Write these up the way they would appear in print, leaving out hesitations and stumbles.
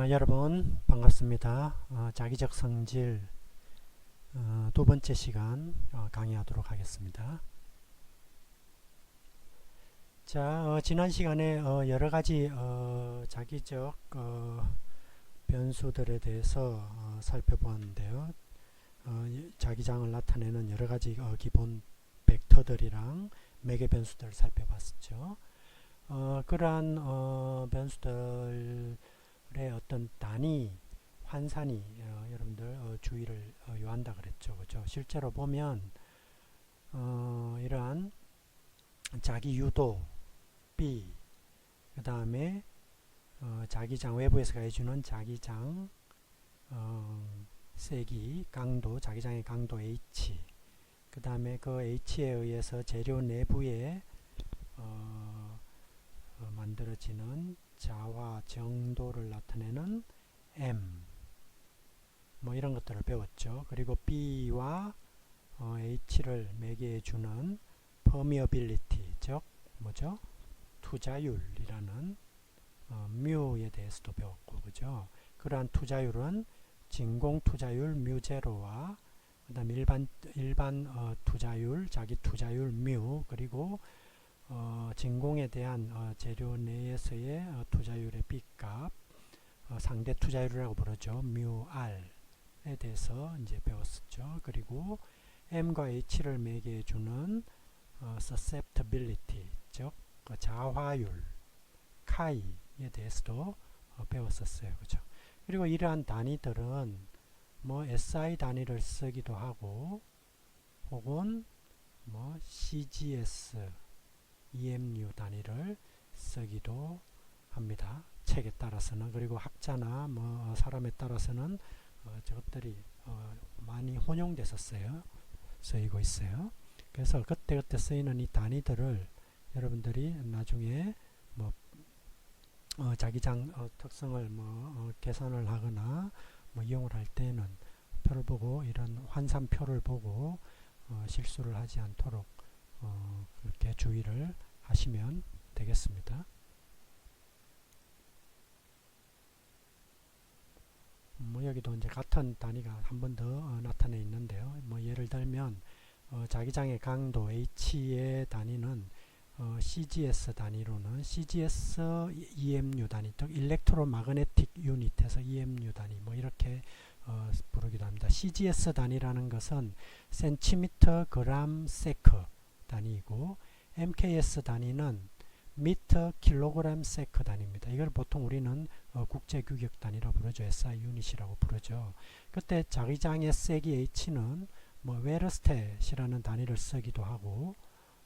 여러분 반갑습니다. 자기적 성질 두 번째 시간 강의하도록 하겠습니다. 자, 지난 시간에 여러 가지 자기적 변수들에 대해서 살펴보았는데요. 자기장을 나타내는 여러 가지 기본 벡터들이랑 매개 변수들을 살펴봤었죠. 그러한 변수들 어떤 단위, 환산이 여러분들 주의를 요한다 그랬죠. 그죠? 실제로 보면 이러한 자기 유도 B, 그 다음에 자기장 외부에서 가해주는 자기장 세기, 강도, 자기장의 강도 H, 그 다음에 그 H에 의해서 재료 내부에 만들어지는 자화 정도를 나타내는 M, 뭐 이런 것들을 배웠죠. 그리고 B와 H를 매개해주는 permeability, 즉 뭐죠? 투자율이라는 뮤에 대해서도 배웠고, 그죠? 그러한 투자율은 진공 투자율 뮤제로와 그다음 일반 투자율, 자기 투자율 뮤, 그리고 진공에 대한 재료 내에서의 투자율의 B값, 상대 투자율이라고 부르죠. 뮤 R에 대해서 이제 배웠었죠. 그리고 M과 H를 매개해주는 susceptibility, 즉 자화율, 카이에 대해서도 배웠었어요. 그죠? 그리고 이러한 단위들은 뭐 SI 단위를 쓰기도 하고, 혹은 뭐 CGS, EMU 단위를 쓰기도 합니다. 책에 따라서는. 그리고 학자나 뭐 사람에 따라서는 저것들이 많이 혼용됐었어요. 쓰이고 있어요. 그래서 그때그때 쓰이는 이 단위들을 여러분들이 나중에 뭐 자기장 특성을 뭐 계산을 하거나 뭐 이용을 할 때는 표를 보고, 이런 환산표를 보고 실수를 하지 않도록 그렇게 주의를 하시면 되겠습니다. 뭐 여기도 이제 같은 단위가 한 번 더 나타내 있는데요. 뭐 예를 들면 자기장의 강도 H의 단위는 CGS 단위로는 CGS EMU 단위, 즉 일렉트로마그네틱 유닛에서 EMU 단위, 뭐 이렇게 부르기도 합니다. CGS 단위라는 것은 센티미터 그램 세크 단위이고, MKS 단위는 미터 킬로그램 세크 단위입니다. 이걸 보통 우리는 국제 규격 단위라 부르죠. SI 유닛이라고 부르죠. 그때 자기장의 세기 H는 뭐 웨르스탯이라는 단위를 쓰기도 하고,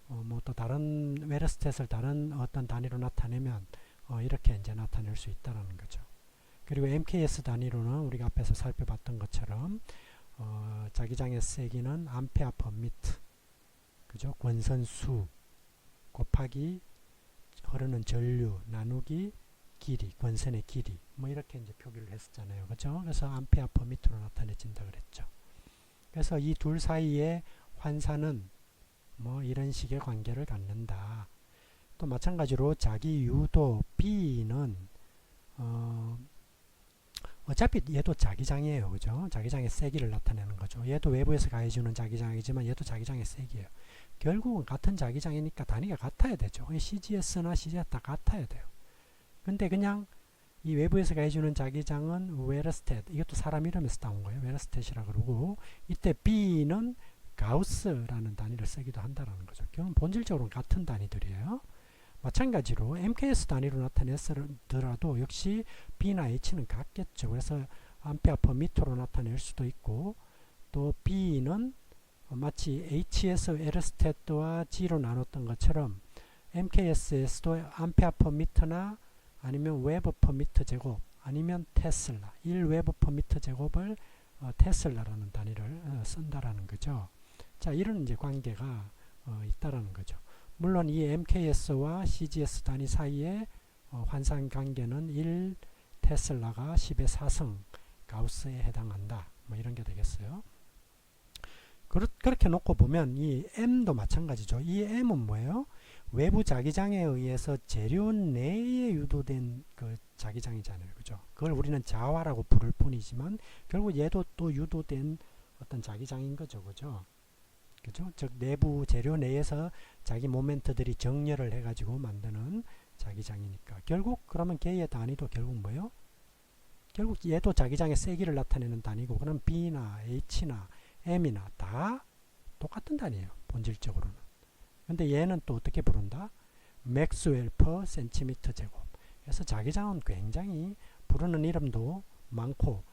뭐 또 다른 웨르스탯을 다른 어떤 단위로 나타내면 이렇게 이제 나타낼 수 있다라는 거죠. 그리고 MKS 단위로는 우리가 앞에서 살펴봤던 것처럼 자기장의 세기는 암페어 퍼 미터, 그죠? 권선수 곱하기 흐르는 전류 나누기 길이, 권선의 길이, 뭐 이렇게 이제 표기를 했었잖아요. 그죠? 그래서 암페어 퍼 미터로 나타내진다 그랬죠. 그래서 이 둘 사이의 환산은 뭐 이런 식의 관계를 갖는다. 또 마찬가지로 자기 유도 B는 어차피 얘도 자기장이에요. 그죠? 자기장의 세기를 나타내는 거죠. 얘도 외부에서 가해주는 자기장이지만 얘도 자기장의 세기예요. 결국은 같은 자기장이니까 단위가 같아야 되죠. CGS나 CGS 다 같아야 돼요. 근데 그냥 이 외부에서 가해주는 자기장은 웨르스탯, 이것도 사람 이름에서 따온 거예요. 웨르스탯이라 그러고, 이때 B는 가우스라는 단위를 쓰기도 한다는 거죠. 결국 본질적으로는 같은 단위들이에요. 마찬가지로 MKS 단위로 나타냈더라도 역시 B나 H는 같겠죠. 그래서 암페어 퍼 미터로 나타낼 수도 있고, 또 B는 마치 HS 에르스테트와 G로 나눴던 것처럼 MKS에서도 암페어 퍼 미터나 아니면 웨버 퍼 미터 제곱, 아니면 테슬라, 1웨버 퍼 미터 제곱을 테슬라라는 단위를 쓴다라는 거죠. 자, 이런 이제 관계가 있다라는 거죠. 물론 이 MKS와 CGS 단위 사이의 환산 관계는 1 테슬라가 10의 4성 가우스에 해당한다. 뭐 이런 게 되겠어요. 그렇게 놓고 보면 이 M도 마찬가지죠. 이 M은 뭐예요? 외부 자기장에 의해서 재료 내에 유도된 그 자기장이잖아요. 그죠? 그걸 우리는 자화라고 부를 뿐이지만 결국 얘도 또 유도된 어떤 자기장인 거죠. 그죠? 그죠? 즉 내부 재료 내에서 자기 모멘트들이 정렬을 해가지고 만드는 자기장이니까 결국 그러면 걔의 단위도 결국 뭐예요? 결국 얘도 자기장의 세기를 나타내는 단위고 그럼 B나 H나 M이나 다 똑같은 단위예요. 본질적으로는. 근데 얘는 또 어떻게 부른다? 맥스웰 퍼 센티미터 제곱. 그래서 자기장은 굉장히 부르는 이름도 많고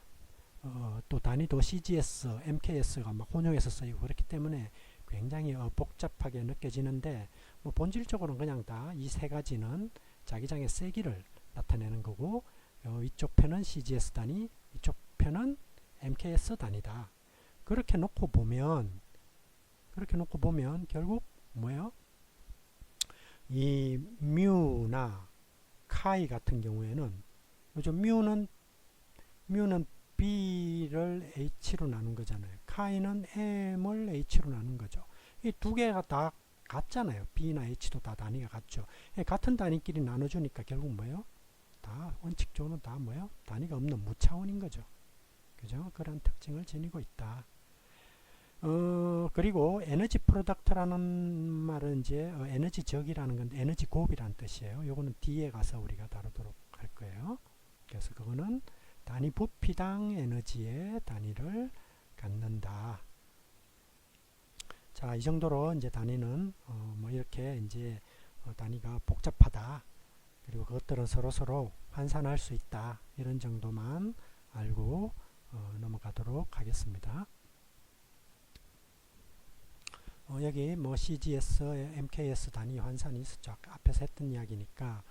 또 단위도 CGS, MKS가 막 혼용해서 쓰이고 그렇기 때문에 굉장히 복잡하게 느껴지는데 뭐 본질적으로는 그냥 다 이 세 가지는 자기장의 세기를 나타내는 거고 이쪽 편은 CGS 단위, 이쪽 편은 MKS 단위다. 그렇게 놓고 보면 결국 뭐예요? 이 뮤나 카이 같은 경우에는 그죠? 뮤는 B를 H로 나눈 거잖아요. 카이는 M을 H로 나눈 거죠. 이 두 개가 다 같잖아요. B나 H도 다 단위가 같죠. 같은 단위끼리 나눠주니까 결국 뭐예요? 다 원칙적으로는 다 뭐예요? 단위가 없는 무차원인 거죠. 그죠? 그런 특징을 지니고 있다. 그리고 에너지 프로덕트라는 말은 이제 에너지 적이라는 건데 에너지 곱이라는 뜻이에요. 요거는 뒤에 가서 우리가 다루도록 할 거예요. 그래서 그거는 단위 부피당 에너지의 단위를 갖는다. 자, 이 정도로 이제 단위는 뭐 이렇게 이제 단위가 복잡하다. 그리고 그것들은 서로 환산할 수 있다. 이런 정도만 알고 넘어가도록 하겠습니다. 여기 뭐 CGS, MKS 단위 환산이 있었죠. 앞에서 했던 이야기니까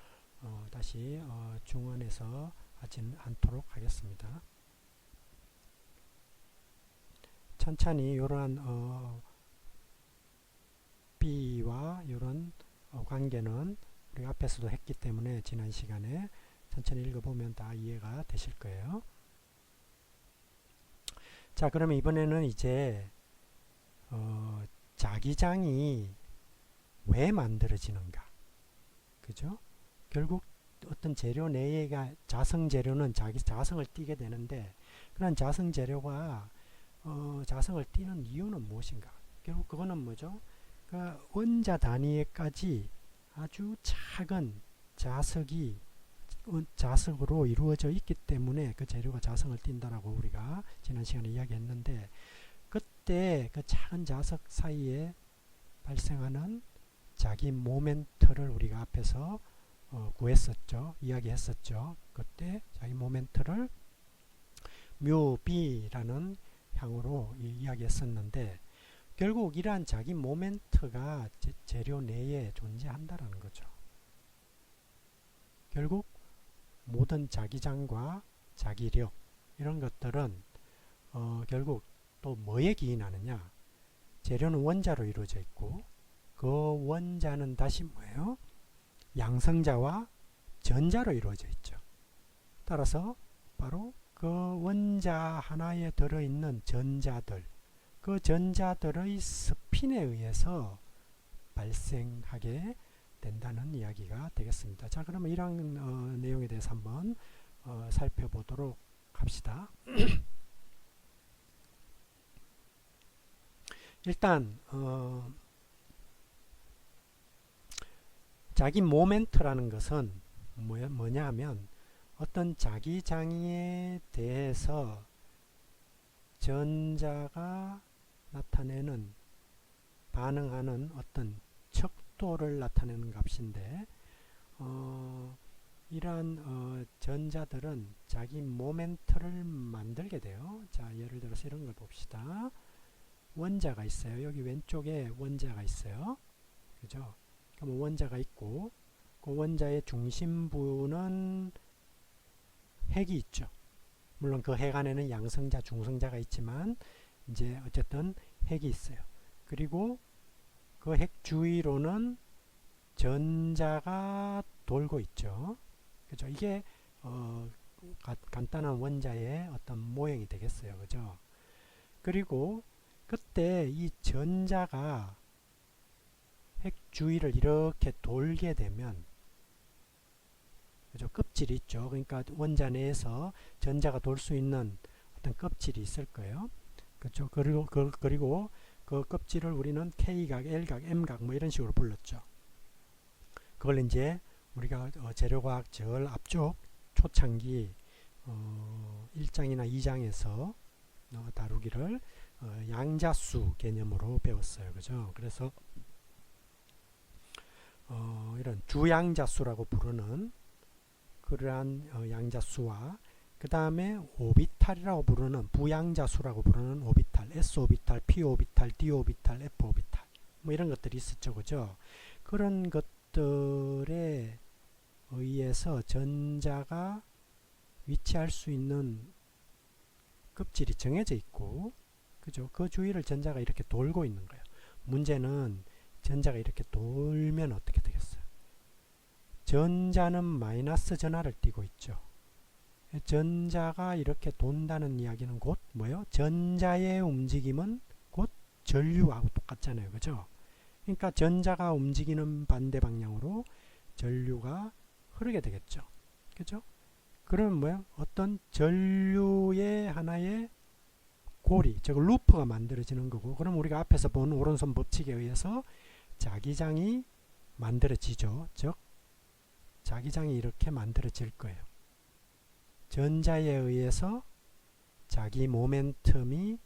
다시 중원에서 하진 않도록 하겠습니다. 천천히 이러한 B와 이런 관계는 우리가 앞에서도 했기 때문에 지난 시간에 천천히 읽어보면 다 이해가 되실 거예요. 자, 그러면 이번에는 이제 자기장이 왜 만들어지는가? 그죠? 결국 어떤 재료 내에가 자성 재료는 자기 자성을 띠게 되는데 그런 자성 재료가 자성을 띠는 이유는 무엇인가? 결국 그거는 뭐죠? 그러니까 원자 단위에까지 아주 작은 자석으로 이루어져 있기 때문에 그 재료가 자성을 띈다라고 우리가 지난 시간에 이야기했는데 그때 그 작은 자석 사이에 발생하는 자기 모멘트를 우리가 앞에서 구했었죠. 이야기했었죠. 그때 자기 모멘트를 뮤 B라는 향으로 이야기했었는데 결국 이러한 자기 모멘트가 재료 내에 존재한다라는 거죠. 결국 모든 자기장과 자기력 이런 것들은 결국 또 뭐에 기인하느냐? 재료는 원자로 이루어져 있고 그 원자는 다시 뭐예요? 양성자와 전자로 이루어져 있죠. 따라서 바로 그 원자 하나에 들어있는 전자들, 그 전자들의 스핀에 의해서 발생하게 된다는 이야기가 되겠습니다. 자, 그러면 이런 내용에 대해서 한번 살펴보도록 합시다. 일단 자기 모멘트라는 것은 뭐냐 하면 어떤 자기장에 대해서 전자가 나타내는 반응하는 어떤 척도를 나타내는 값인데 이러한 전자들은 자기 모멘트를 만들게 돼요. 자, 예를 들어서 이런 걸 봅시다. 원자가 있어요. 여기 왼쪽에 원자가 있어요. 그죠? 그럼 원자가 있고 그 원자의 중심부는 핵이 있죠. 물론 그 핵 안에는 양성자, 중성자가 있지만 이제 어쨌든 핵이 있어요. 그리고 그 핵 주위로는 전자가 돌고 있죠. 그죠? 이게 간단한 원자의 어떤 모형이 되겠어요. 그죠? 그리고 그때 이 전자가 핵 주위를 이렇게 돌게 되면, 그죠? 껍질이 있죠. 그러니까 원자 내에서 전자가 돌 수 있는 어떤 껍질이 있을 거예요. 그렇죠? 그리고 그 껍질을 우리는 K각, L각, M각 뭐 이런 식으로 불렀죠. 그걸 이제 우리가 재료과학 절 앞쪽 초창기 1장이나 2장에서 다루기를 양자수 개념으로 배웠어요. 그죠? 그래서 이런 주양자수라고 부르는 그러한 양자수와 그 다음에 오비탈이라고 부르는 부양자수라고 부르는 오비탈, S오비탈, P오비탈, D오비탈, F오비탈 뭐 이런 것들이 있었죠. 그죠? 그런 것들에 의해서 전자가 위치할 수 있는 껍질이 정해져 있고, 그죠? 그 주위를 전자가 이렇게 돌고 있는 거예요. 문제는 전자가 이렇게 돌면 어떻게 되겠어요? 전자는 마이너스 전하를 띠고 있죠. 전자가 이렇게 돈다는 이야기는 곧 뭐예요? 전자의 움직임은 곧 전류하고 똑같잖아요. 그죠? 그러니까 전자가 움직이는 반대 방향으로 전류가 흐르게 되겠죠. 그죠? 그러면 뭐예요? 어떤 전류의 하나의 고리, 즉 루프가 만들어지는 거고, 그럼 우리가 앞에서 본 오른손 법칙에 의해서 자기장이 만들어지죠. 즉 자기장이 이렇게 만들어질 거예요. 전자에 의해서 자기 모멘텀이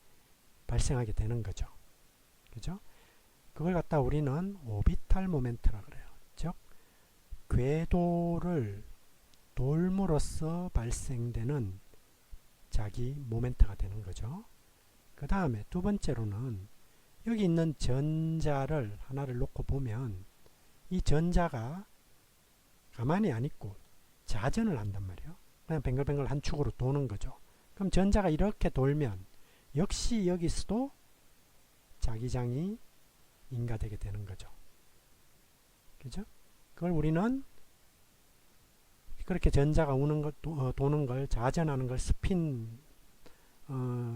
발생하게 되는 거죠. 그죠? 그걸 갖다 우리는 오비탈 모멘트라 그래요. 즉 궤도를 돌므로써 발생되는 자기 모멘트가 되는 거죠. 그 다음에 두 번째로는 여기 있는 전자를 하나를 놓고 보면 이 전자가 가만히 안 있고 자전을 한단 말이에요. 그냥 뱅글뱅글 한 축으로 도는 거죠. 그럼 전자가 이렇게 돌면 역시 여기서도 자기장이 인가되게 되는 거죠. 그죠? 그걸 우리는 그렇게 전자가 도는 걸 자전하는 걸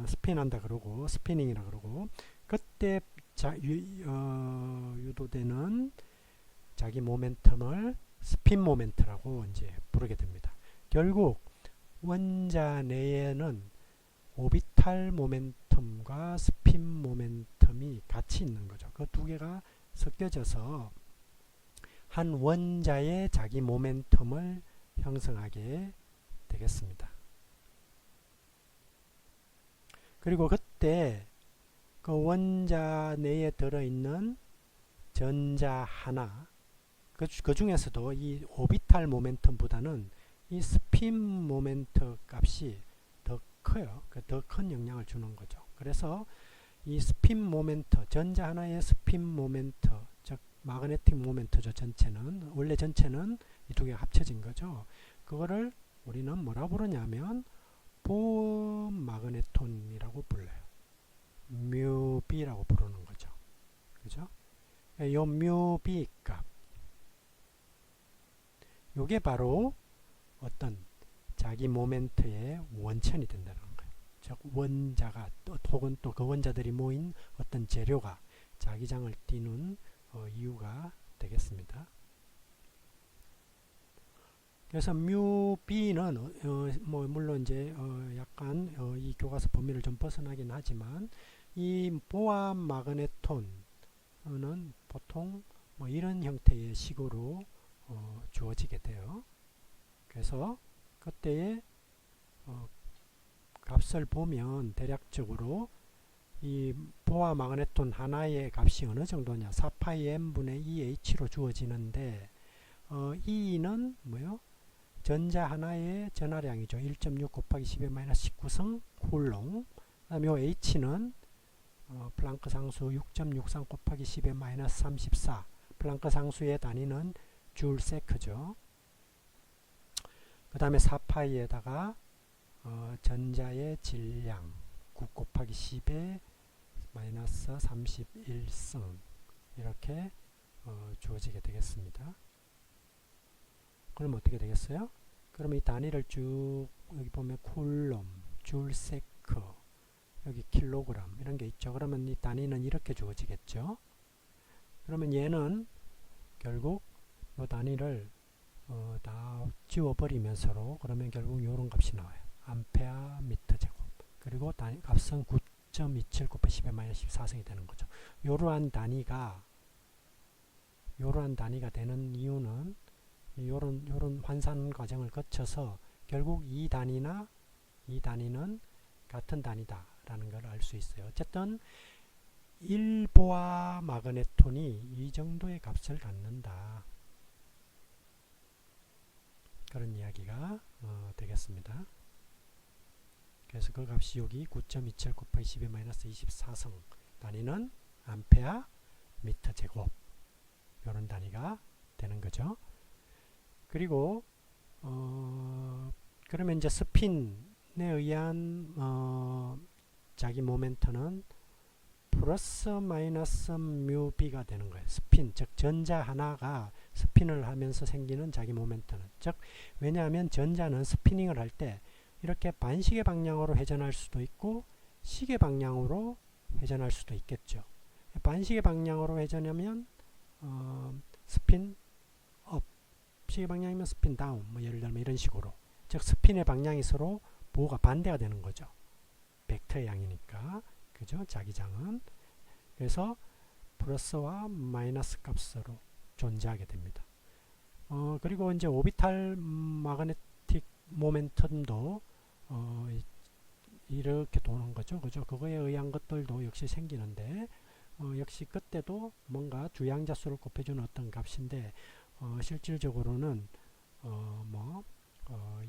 스핀한다 그러고 스피닝이라 그러고, 그때 유도되는 자기 모멘텀을 스핀 모멘트라고 이제 부르게 됩니다. 결국 원자 내에는 오비탈 모멘텀과 스핀 모멘텀이 같이 있는 거죠. 그 두 개가 섞여져서 한 원자의 자기 모멘텀을 형성하게 되겠습니다. 그리고 그때 그 원자 내에 들어있는 전자 하나, 그 중에서도 이 오비탈 모멘텀보다는 이 스핀 모멘트 값이 더 커요. 더 큰 영향을 주는 거죠. 그래서 이 스핀 모멘트, 전자 하나의 스핀 모멘트, 즉 마그네틱 모멘트죠. 전체는 원래 전체는 이 두 개가 합쳐진 거죠. 그거를 우리는 뭐라 부르냐면 보어 마그네톤이라고 불러요. 뮤비라고 부르는 거죠. 그죠? 요 뮤비 값, 요게 바로 어떤 자기 모멘트의 원천이 된다는 거예요. 즉 원자가 혹은 또 그 원자들이 모인 어떤 재료가 자기장을 띠는 이유가 되겠습니다. 그래서 뮤B는 물론 이제 약간 이 교과서 범위를 좀 벗어나긴 하지만 이 보아 마그네톤은 보통 뭐 이런 형태의 식으로 주어지게 돼요. 그래서 그때의 값을 보면 대략적으로 이 보아 마그네톤 하나의 값이 어느 정도냐, 4파이 n분의 2h로 주어지는데 E는 뭐요? 전자 하나의 전하량이죠. 1.6 곱하기 10의 마이너스 19성 쿨롱. 그 다음에 요 H는 플랑크 상수 6.63 곱하기 10의 마이너스 34. 플랑크 상수의 단위는 줄 세크죠. 그 다음에 4파이에다가 전자의 질량 9 곱하기 10의 마이너스 31성 이렇게 주어지게 되겠습니다. 그럼 어떻게 되겠어요? 그럼 이 단위를 쭉 여기 보면 쿨롬, 줄 세크, 여기 킬로그램 이런 게 있죠. 그러면 이 단위는 이렇게 주어지겠죠. 그러면 얘는 결국 이 단위를 다 지워버리면서로 그러면 결국 이런 값이 나와요. 암페어 미터 제곱. 그리고 값은 9.27 곱하기 10의 마이너스 14승이 되는 거죠. 이러한 단위가 되는 이유는 요런 환산 과정을 거쳐서 결국 이 단위는 같은 단위다라는 걸 알 수 있어요. 어쨌든 1보아 마그네톤이 이 정도의 값을 갖는다. 그런 이야기가 되겠습니다. 그래서 그 값이 여기 9.27 곱하기 10의 마이너스 24성 단위는 암페어 미터 제곱 이런 단위가 되는 거죠. 그리고 그러면 이제 스핀에 의한 자기 모멘트는 플러스 마이너스 뮤 b가 되는 거예요. 스핀, 즉 전자 하나가 스핀을 하면서 생기는 자기 모멘트는, 즉 왜냐하면 전자는 스피닝을 할 때 이렇게 반시계 방향으로 회전할 수도 있고 시계 방향으로 회전할 수도 있겠죠. 반시계 방향으로 회전하면 스핀 업, 시계 방향이면 스핀 다운, 뭐 예를 들면 이런 식으로, 즉 스핀의 방향이 서로 보호가 반대가 되는 거죠. 벡터의 양이니까. 그죠? 자기장은. 그래서 플러스와 마이너스 값으로 존재하게 됩니다. 그리고 이제 오비탈 마그네틱 모멘텀도 이렇게 도는 거죠. 그죠? 그거에 의한 것들도 역시 생기는데, 역시 그때도 뭔가 주양자 수를 곱해주는 어떤 값인데, 실질적으로는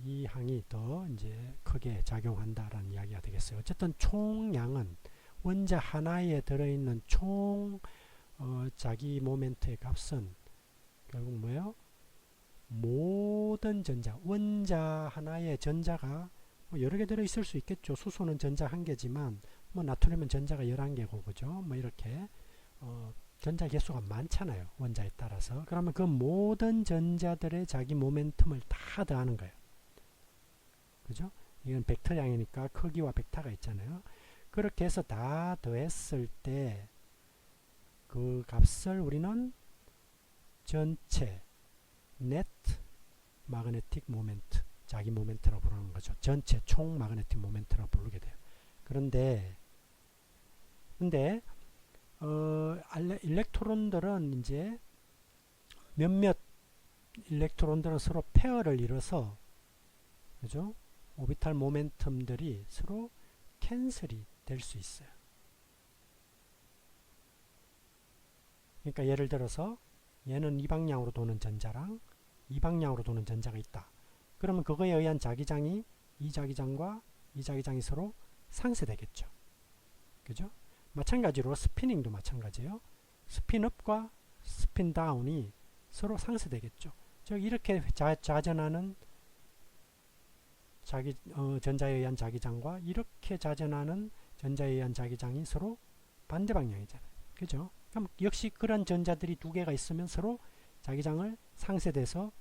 이 항이 더 이제 크게 작용한다라는 이야기가 되겠어요. 어쨌든 총량은 원자 하나에 들어있는 총 자기 모멘트의 값은 결국 뭐예요? 모든 전자, 원자 하나에 전자가 여러 개 들어있을 수 있겠죠. 수소는 전자 한 개지만 나트륨은 전자가 11개고, 그죠? 뭐 이렇게 전자 개수가 많잖아요. 원자에 따라서. 그러면 그 모든 전자들의 자기 모멘텀을 다 더하는 거예요. 그죠? 이건 벡터량이니까 크기와 벡터가 있잖아요. 그렇게 해서 다 더했을 때 그 값을 우리는 전체 네트 마그네틱 모멘트, 자기 모멘트라고 부르는 거죠. 전체 총 마그네틱 모멘트라고 부르게 돼요. 그런데 일렉트론들은 이제 몇몇 일렉트론들은 서로 페어를 이뤄서, 그죠? 오비탈 모멘텀들이 서로 캔슬이 될 수 있어요. 그러니까 예를 들어서 얘는 이 방향으로 도는 전자랑 이 방향으로 도는 전자가 있다. 그러면 그거에 의한 자기장이 이 자기장과 이 자기장이 서로 상쇄되겠죠. 그죠? 마찬가지로 스피닝도 마찬가지예요. 스핀업과 스핀다운이 서로 상쇄되겠죠. 즉 이렇게 자전하는 전자에 의한 자기장과 이렇게 자전하는 전자에 의한 자기장이 서로 반대 방향이잖아요. 그죠? 그럼 역시 그런 전자들이 두 개가 있으면 서로 자기장을 상쇄돼서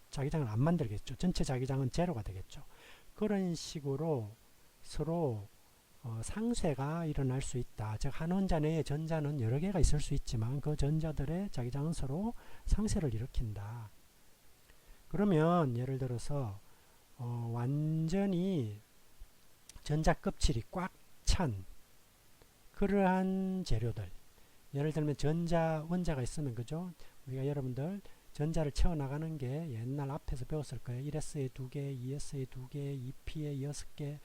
자기장을 안 만들겠죠. 전체 자기장은 제로가 되겠죠. 그런 식으로 서로 상쇄가 일어날 수 있다. 즉 한 원자 내에 전자는 여러 개가 있을 수 있지만 그 전자들의 자기장은 서로 상쇄를 일으킨다. 그러면 예를 들어서 완전히 전자 껍질이 꽉 찬 그러한 재료들, 예를 들면 원자가 있으면, 그죠? 우리가 여러분들 전자를 채워나가는 게 옛날 앞에서 배웠을 거예요. 1S에 2개, 2S에 2개, 2P에 6개,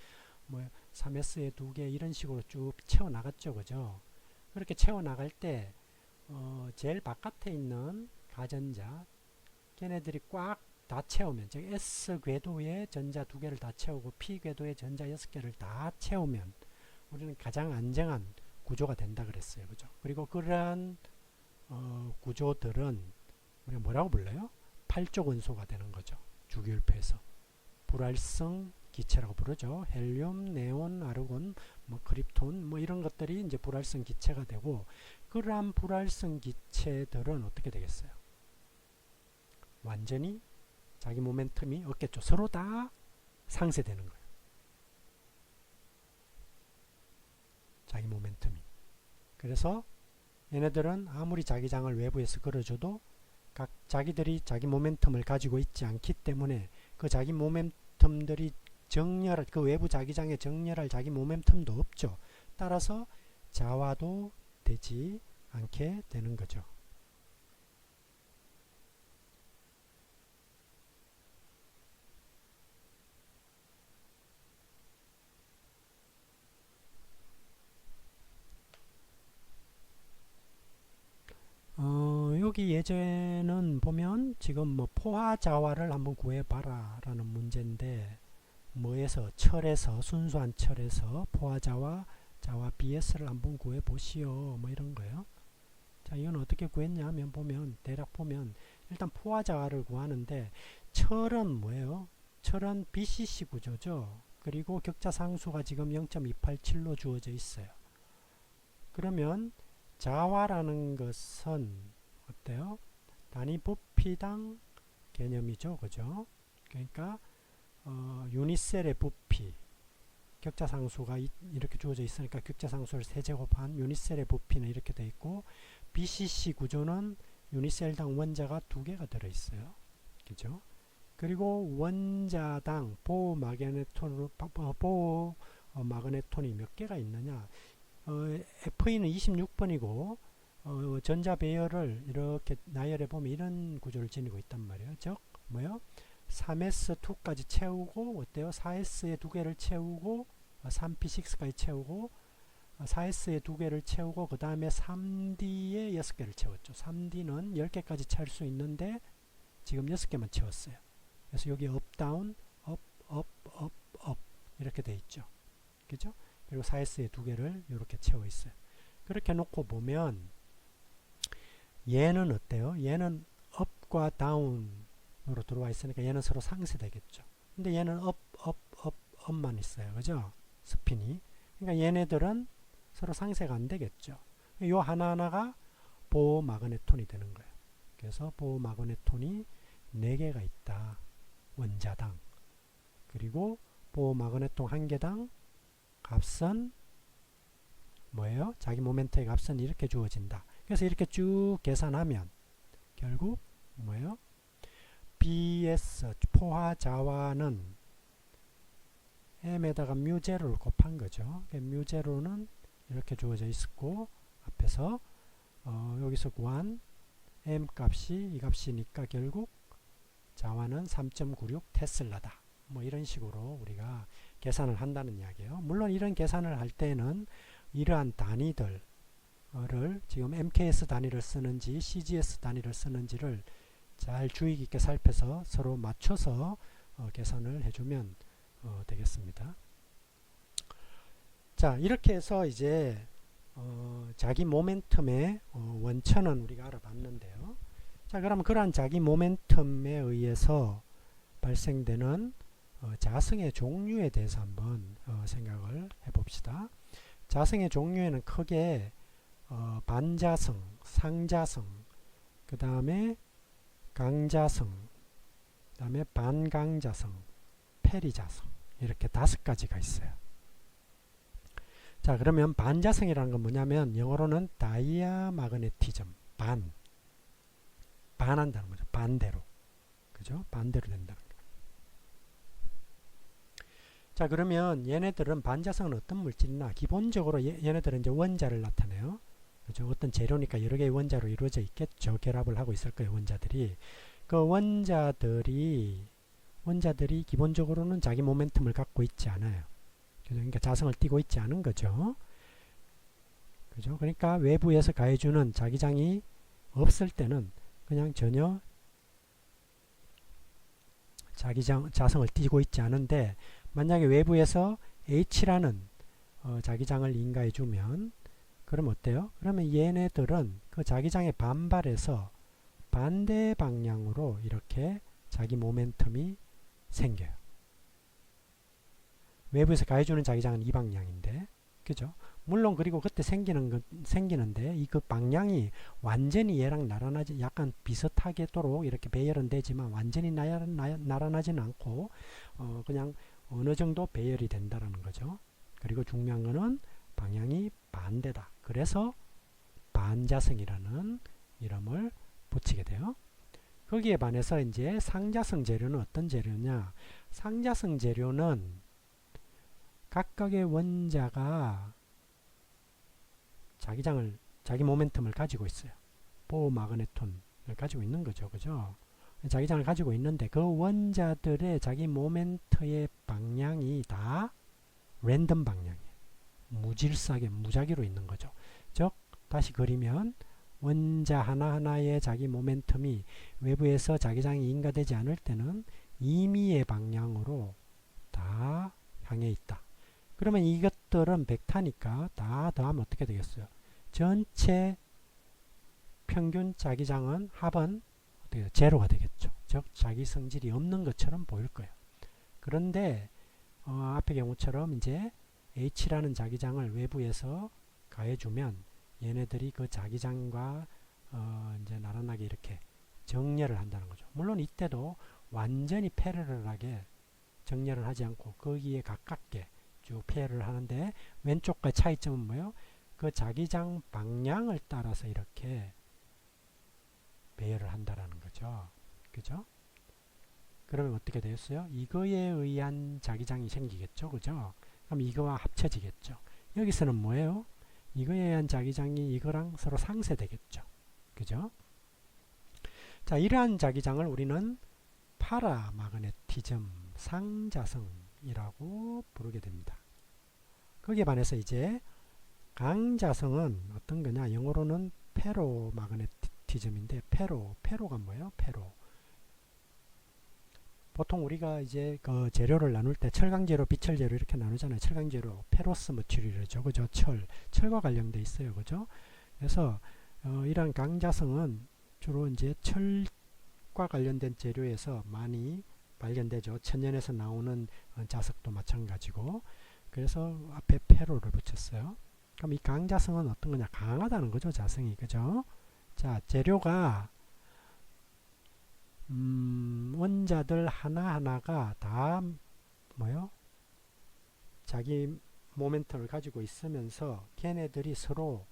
3S에 2개 이런 식으로 쭉 채워나갔죠. 그죠? 그렇게 채워나갈 때 제일 바깥에 있는 가전자 걔네들이 꽉 다 채우면, 즉 S 궤도에 전자 2개를 다 채우고 P 궤도에 전자 6개를 다 채우면 우리는 가장 안정한 구조가 된다 그랬어요. 그죠? 그리고 그러한 구조들은 우리가 뭐라고 불러요? 팔족 원소가 되는 거죠. 주기율표에서 불활성 기체라고 부르죠. 헬륨, 네온, 아르곤, 크립톤 이런 것들이 이제 불활성 기체가 되고, 그러한 불활성 기체들은 어떻게 되겠어요? 완전히 자기 모멘텀이 없겠죠. 서로 다 상쇄되는 거예요. 자기 모멘텀이. 그래서 얘네들은 아무리 자기장을 외부에서 걸어줘도 각 자기들이 자기 모멘텀을 가지고 있지 않기 때문에 그 자기 모멘텀들이 정렬할 그 외부 자기장에 정렬할 자기 모멘텀도 없죠. 따라서 자화도 되지 않게 되는 거죠. 여기 예제는 보면 지금 뭐 포화자화를 한번 구해봐라 라는 문제인데 뭐에서 철에서 순수한 철에서 포화자화 자화 BS를 한번 구해보시오 뭐 이런 거예요. 자, 이건 어떻게 구했냐 하면 보면 대략 보면 일단 포화자화를 구하는데 철은 뭐예요? 철은 BCC 구조죠. 그리고 격자상수가 지금 0.287로 주어져 있어요. 그러면 자화라는 것은 어때요? 단위 부피당 개념이죠. 그죠? 그러니까 유닛셀의 부피 격자상수가 이렇게 주어져 있으니까 격자상수를 세제곱한 유닛셀의 부피는 이렇게 되어 있고 BCC 구조는 유닛셀당 원자가 2개가 들어있어요. 그죠? 그리고 원자당 보호 마그네톤이 몇 개가 있느냐? F는 26번이고 전자 배열을 이렇게 나열해 보면 이런 구조를 지니고 있단 말이에요. 즉 뭐요? 3s2까지 채우고 어때요? 4s에 2개를 채우고 3p6까지 채우고 4s에 2개를 채우고 그 다음에 3d에 6개를 채웠죠. 3d는 10개까지 채울 수 있는데 지금 6개만 채웠어요. 그래서 여기 업다운 업 이렇게 돼 있죠. 그죠? 그리고 4s에 2개를 이렇게 채워 있어요. 그렇게 놓고 보면 얘는 어때요? 얘는 업과 다운으로 들어와 있으니까 얘는 서로 상쇄되겠죠. 근데 얘는 업만 있어요. 그죠? 스핀이. 그러니까 얘네들은 서로 상쇄가 안 되겠죠. 요 하나하나가 보호 마그네톤이 되는 거예요. 그래서 보호 마그네톤이 4개가 있다. 원자당. 그리고 보호 마그네톤 1개당 값은 뭐예요? 자기 모멘트의 값은 이렇게 주어진다. 그래서 이렇게 쭉 계산하면 결국 뭐예요? BS 포화자화는 m에다가 뮤제로를 곱한 거죠. 뮤제로는 이렇게 주어져 있었고 앞에서 여기서 구한 m 값이 이 값이니까 결국 자화는 3.96 테슬라다. 뭐 이런 식으로 우리가 계산을 한다는 이야기예요. 물론 이런 계산을 할 때는 이러한 단위들을 지금 MKS 단위를 쓰는지 CGS 단위를 쓰는지를 잘 주의 깊게 살펴서 서로 맞춰서 계산을 해주면 되겠습니다. 자, 이렇게 해서 이제 자기 모멘텀의 원천은 우리가 알아봤는데요. 자, 그럼 그러한 자기 모멘텀에 의해서 발생되는 자성의 종류에 대해서 한번 생각을 해봅시다. 자성의 종류에는 크게 반자성, 상자성, 그 다음에 강자성, 그 다음에 반강자성, 페리자성 이렇게 5가지가 있어요. 자, 그러면 반자성이라는 건 뭐냐면 영어로는 다이아마그네티즘, 반한다는 거죠. 반대로. 그죠? 반대로 된다는 거죠. 자, 그러면 얘네들은 반자성은 어떤 물질이나 기본적으로 얘네들은 이제 원자를 나타내요. 그죠? 어떤 재료니까 여러 개의 원자로 이루어져 있겠죠. 결합을 하고 있을 거예요. 원자들이. 그 원자들이 기본적으로는 자기 모멘텀을 갖고 있지 않아요. 그러니까 자성을 띠고 있지 않은 거죠. 그죠? 그러니까 외부에서 가해주는 자기장이 없을 때는 그냥 전혀 자성을 띠고 있지 않은데 만약에 외부에서 H라는 자기장을 인가해주면 그럼 어때요? 그러면 얘네들은 그 자기장에 반발해서 반대 방향으로 이렇게 자기 모멘텀이 생겨요. 외부에서 가해주는 자기장은 이 방향인데, 그죠? 물론 그리고 그때 생기는데 이 그 방향이 완전히 얘랑 나란하지 약간 비슷하게도록 이렇게 배열은 되지만 완전히 나란하지는 않고 그냥 어느 정도 배열이 된다라는 거죠. 그리고 중요한 거는 방향이 반대다. 그래서 반자성이라는 이름을 붙이게 돼요. 거기에 반해서 이제 상자성 재료는 어떤 재료냐? 상자성 재료는 각각의 원자가 자기 모멘텀을 가지고 있어요. 보어 마그네톤을 가지고 있는 거죠. 그죠? 자기장을 가지고 있는데 그 원자들의 자기 모멘트의 방향이 다 랜덤 방향이에요. 무질서하게 무작위로 있는 거죠. 즉 다시 그리면 원자 하나하나의 자기 모멘텀이 외부에서 자기장이 인가되지 않을 때는 임의의 방향으로 다 향해 있다. 그러면 이것들은 벡터니까 다 더하면 어떻게 되겠어요? 전체 평균 자기장은 합은 어떻게 제로가 되겠죠. 즉 자기 성질이 없는 것처럼 보일 거예요. 그런데 앞의 경우처럼 이제 H라는 자기장을 외부에서 가해주면 얘네들이 그 자기장과 이제 나란하게 이렇게 정렬을 한다는 거죠. 물론 이때도 완전히 패러럴하게 정렬을 하지 않고 거기에 가깝게 쭉 페어를 하는데 왼쪽과 차이점은 뭐예요? 그 자기장 방향을 따라서 이렇게 배열을 한다라는 거죠. 그죠? 그러면 어떻게 되었어요? 이거에 의한 자기장이 생기겠죠. 그죠? 그럼 이거와 합쳐지겠죠. 여기서는 뭐예요? 이거에 의한 자기장이 이거랑 서로 상쇄되겠죠. 그죠? 자, 이러한 자기장을 우리는 파라마그네티즘 상자성이라고 부르게 됩니다. 거기에 반해서 이제 강자성은 어떤 거냐? 영어로는 페로마그네티즘인데 페로가 뭐예요? 페로. 보통 우리가 이제 그 재료를 나눌 때 철강재료, 비철재료 이렇게 나누잖아요. 철강재료, 페로스 머티리얼이죠. 그죠? 철과 관련돼 있어요. 그죠? 그래서 이러한 강자성은 주로 이제 철과 관련된 재료에서 많이 발견되죠. 천연에서 나오는 자석도 마찬가지고. 그래서 앞에 페로를 붙였어요. 그럼 이 강자성은 어떤 거냐? 강하다는 거죠. 자성이. 그죠? 자, 재료가 원자들 하나하나가 다 뭐요? 자기 모멘텀을 가지고 있으면서 걔네들이 서로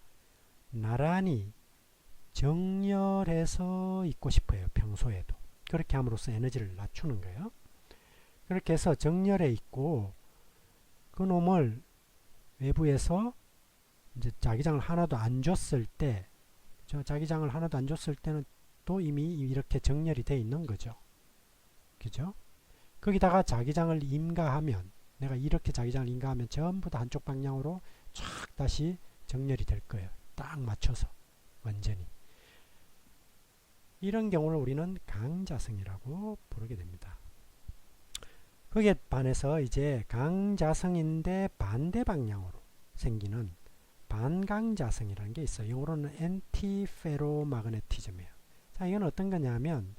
나란히 정렬해서 있고 싶어요. 평소에도. 그렇게 함으로써 에너지를 낮추는 거예요. 그렇게 해서 정렬해 있고 그 놈을 외부에서 이제 자기장을 하나도 안 줬을 때, 자기장을 하나도 안 줬을 때는 또 이미 이렇게 정렬이 돼 있는 거죠. 그죠? 거기다가 자기장을 임가하면, 내가 이렇게 자기장을 임가하면 전부 다 한쪽 방향으로 쫙 다시 정렬이 될 거예요. 딱 맞춰서 완전히. 이런 경우를 우리는 강자성이라고 부르게 됩니다. 거기에 반해서 이제 강자성인데 반대 방향으로 생기는 반강자성이라는 게 있어요. 영어로는 엔티페로마그네티즘이에요. 자, 이건 어떤 거냐면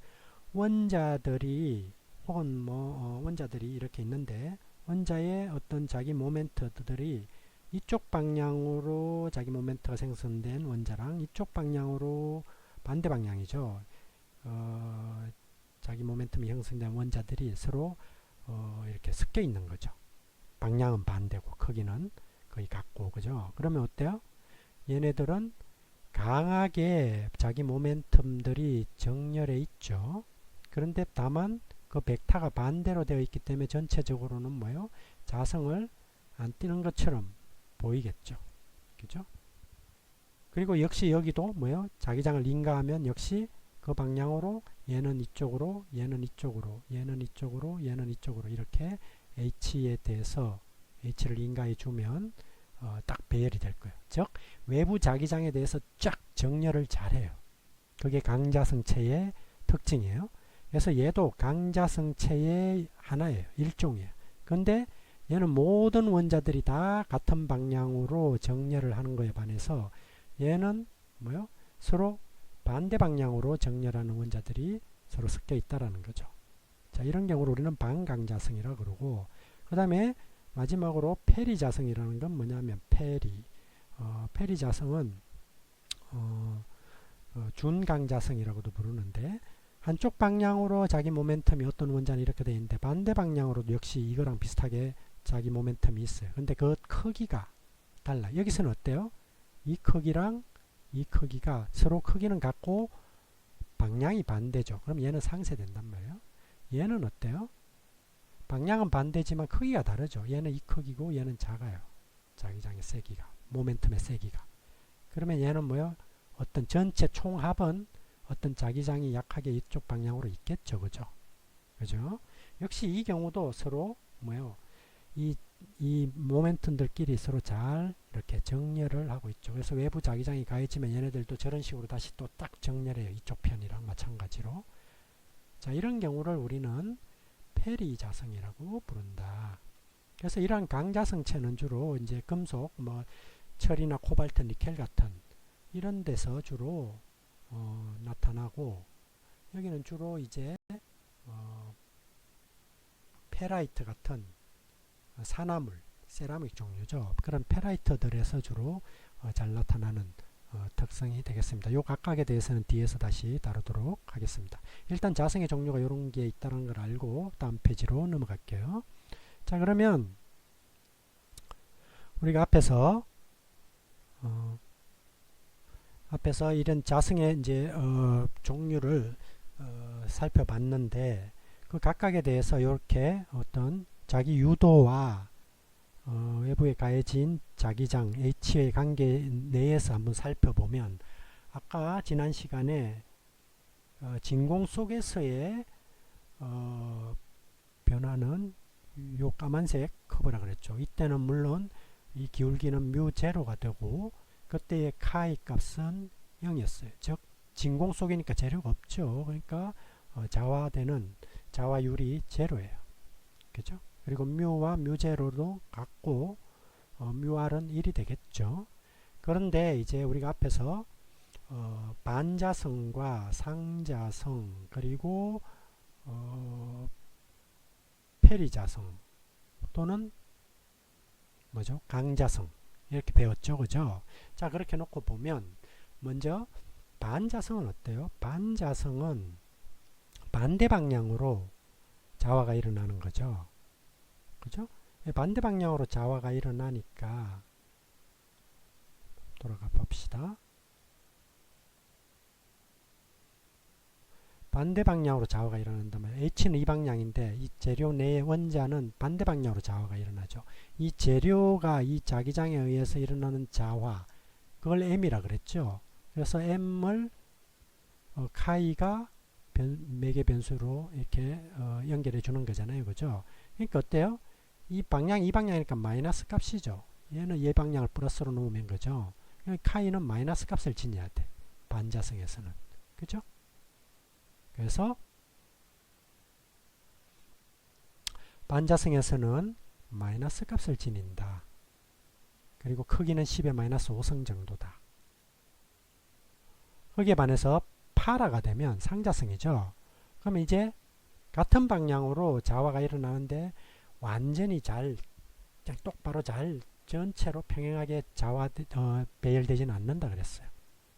원자들이 혹은 원자들이 이렇게 있는데 원자의 어떤 자기 모멘트들이 이쪽 방향으로 자기 모멘트가 생성된 원자랑 이쪽 방향으로 반대 방향이죠. 자기 모멘텀이 형성된 원자들이 서로 이렇게 섞여 있는 거죠. 방향은 반대고 크기는 거의 같고. 그죠? 그러면 어때요? 얘네들은 강하게 자기 모멘텀들이 정렬해 있죠. 그런데 다만 그 벡터가 반대로 되어 있기 때문에 전체적으로는 뭐예요? 자성을 안 띠는 것처럼 보이겠죠. 그죠? 그리고 역시 여기도 뭐예요? 자기장을 인가하면 역시 그 방향으로 얘는 이쪽으로, 얘는 이쪽으로, 얘는 이쪽으로, 얘는 이쪽으로 이렇게 H에 대해서 H를 인가해 주면 딱 배열이 될 거예요. 즉 외부 자기장에 대해서 쫙 정렬을 잘해요. 그게 강자성체의 특징이에요. 그래서 얘도 강자성체의 하나예요. 일종이에요. 근데 얘는 모든 원자들이 다 같은 방향으로 정렬을 하는 거에 반해서 얘는 뭐요? 서로 반대 방향으로 정렬하는 원자들이 서로 섞여 있다라는 거죠. 자, 이런 경우를 우리는 반강자성이라고 그러고, 그 다음에 마지막으로 페리자성이라는 건 뭐냐면 페리자성은 준강자성이라고도 부르는데 한쪽 방향으로 자기 모멘텀이 어떤 원자는 이렇게 되어 있는데 반대 방향으로도 역시 이거랑 비슷하게 자기 모멘텀이 있어요. 근데 그 크기가 달라. 여기서는 어때요? 이 크기랑 이 크기가 서로 크기는 같고 방향이 반대죠. 그럼 얘는 상쇄된단 말이에요. 얘는 어때요? 방향은 반대지만 크기가 다르죠. 얘는 이 크기고 얘는 작아요. 자기장의 세기가, 모멘텀의 세기가. 그러면 얘는 뭐요? 어떤 전체 총합은 어떤 자기장이 약하게 이쪽 방향으로 있겠죠. 그죠? 그죠? 역시 이 경우도 서로 뭐요? 이 모멘텀들끼리 서로 잘 이렇게 정렬을 하고 있죠. 그래서 외부 자기장이 가해지면 얘네들도 저런 식으로 다시 또 딱 정렬해요. 이쪽 편이랑 마찬가지로. 자, 이런 경우를 우리는 페리 자성이라고 부른다. 그래서 이러한 강자성체는 주로 이제 금속, 뭐 철이나 코발트, 니켈 같은 이런 데서 주로 나타나고, 여기는 주로 이제 페라이트 같은 산화물, 세라믹 종류죠. 그런 페라이트들에서 주로 잘 나타나는 특성이 되겠습니다. 요 각각에 대해서는 뒤에서 다시 다루도록 하겠습니다. 일단 자성의 종류가 이런 게 있다는 걸 알고 다음 페이지로 넘어갈게요. 자, 그러면 우리가 앞에서 이런 자성의 이제 종류를 살펴봤는데, 그 각각에 대해서 이렇게 어떤 자기 유도와 외부에 가해진 자기장 H의 관계 내에서 한번 살펴보면, 아까 지난 시간에 진공 속에서의 변화는 요 까만색 커브라 그랬죠. 이때는 물론 이 기울기는 뮤 제로가 되고 그때의 카이 값은 0이었어요. 즉 진공 속이니까 재료가 없죠. 그러니까 자화되는 자화율이 제로예요. 그죠? 그리고 뮤와 뮤 제로도 같고 뮤r은 1이 되겠죠. 그런데 이제 우리가 앞에서 반자성과 상자성 그리고 페리자성 또는 뭐죠? 강자성 이렇게 배웠죠. 그죠? 자, 그렇게 놓고 보면 먼저 반자성은 어때요? 반자성은 반대 방향으로 자화가 일어나는 거죠. 그죠? 반대 방향으로 자화가 일어나니까 돌아가 봅시다. 반대 방향으로 자화가 일어난다면 H는 이 방향인데 이 재료 내의 원자는 반대 방향으로 자화가 일어나죠. 이 재료가 이 자기장에 의해서 일어나는 자화, 그걸 M이라 그랬죠. 그래서 M을 카이가 매개 변수로 이렇게 연결해 주는 거잖아요. 그죠? 그러니까 어때요? 이 방향이니까 마이너스 값이죠. 얘는 이 방향을 플러스로 놓으면 그죠? 카이는 마이너스 값을 지녀야 돼. 반자성에서는. 그죠? 그래서 반자성에서는 마이너스 값을 지닌다. 그리고 크기는 10의 마이너스 5성 정도다. 거기에 반해서 파라가 되면 상자성이죠. 그러면 이제 같은 방향으로 자화가 일어나는데 완전히 잘 그냥 똑바로 잘 전체로 평행하게 배열되지는 않는다 그랬어요.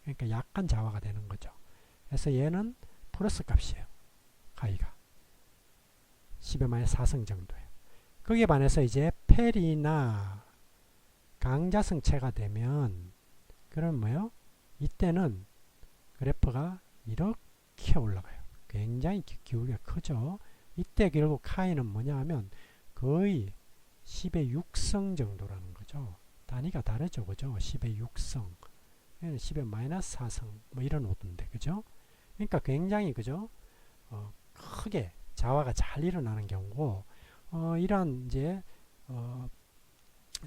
그러니까 약간 자화가 되는 거죠. 그래서 얘는 플러스 값이에요. 가이가 10의 마이너스 4성 정도예요. 거기에 반해서 이제 페리나 강자성체가 되면 그럼 뭐요? 이때는 그래프가 이렇게 올라가요. 굉장히 기울기가 크죠. 이때 결국 카이는 뭐냐 하면 거의 10의 6성 정도라는 거죠. 단위가 다르죠. 그죠? 10의 6성. 10의 마이너스 4성. 뭐 이런 오도인데. 그죠? 그러니까 굉장히, 그죠? 크게 자화가 잘 일어나는 경우고, 이런 이제,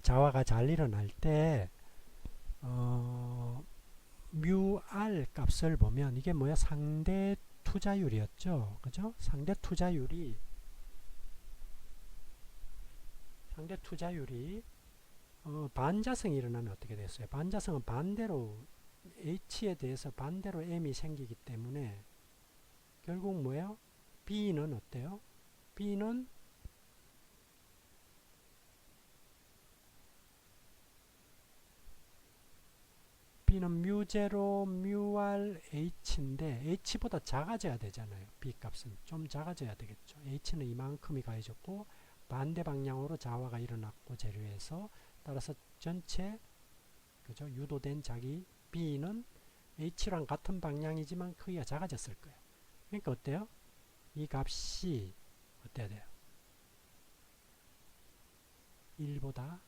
자화가 잘 일어날 때, 뮤r 값을 보면 이게 뭐야? 상대 투자율이었죠. 그죠? 상대 투자율이 반자성이 일어나면 어떻게 됐어요? 반자성은 반대로 H에 대해서 반대로 M이 생기기 때문에 결국 뭐예요? B는 어때요? B는 뮤제로 뮤r H인데 H보다 작아져야 되잖아요. B 값은 좀 작아져야 되겠죠. H는 이만큼이 가해졌고 반대 방향으로 자화가 일어났고 재료에서 따라서 전체 그죠? 유도된 자기 B는 h랑 같은 방향이지만 크기가 작아졌을 거예요. 그러니까 어때요? 이 값이 어때야 돼요? 1보다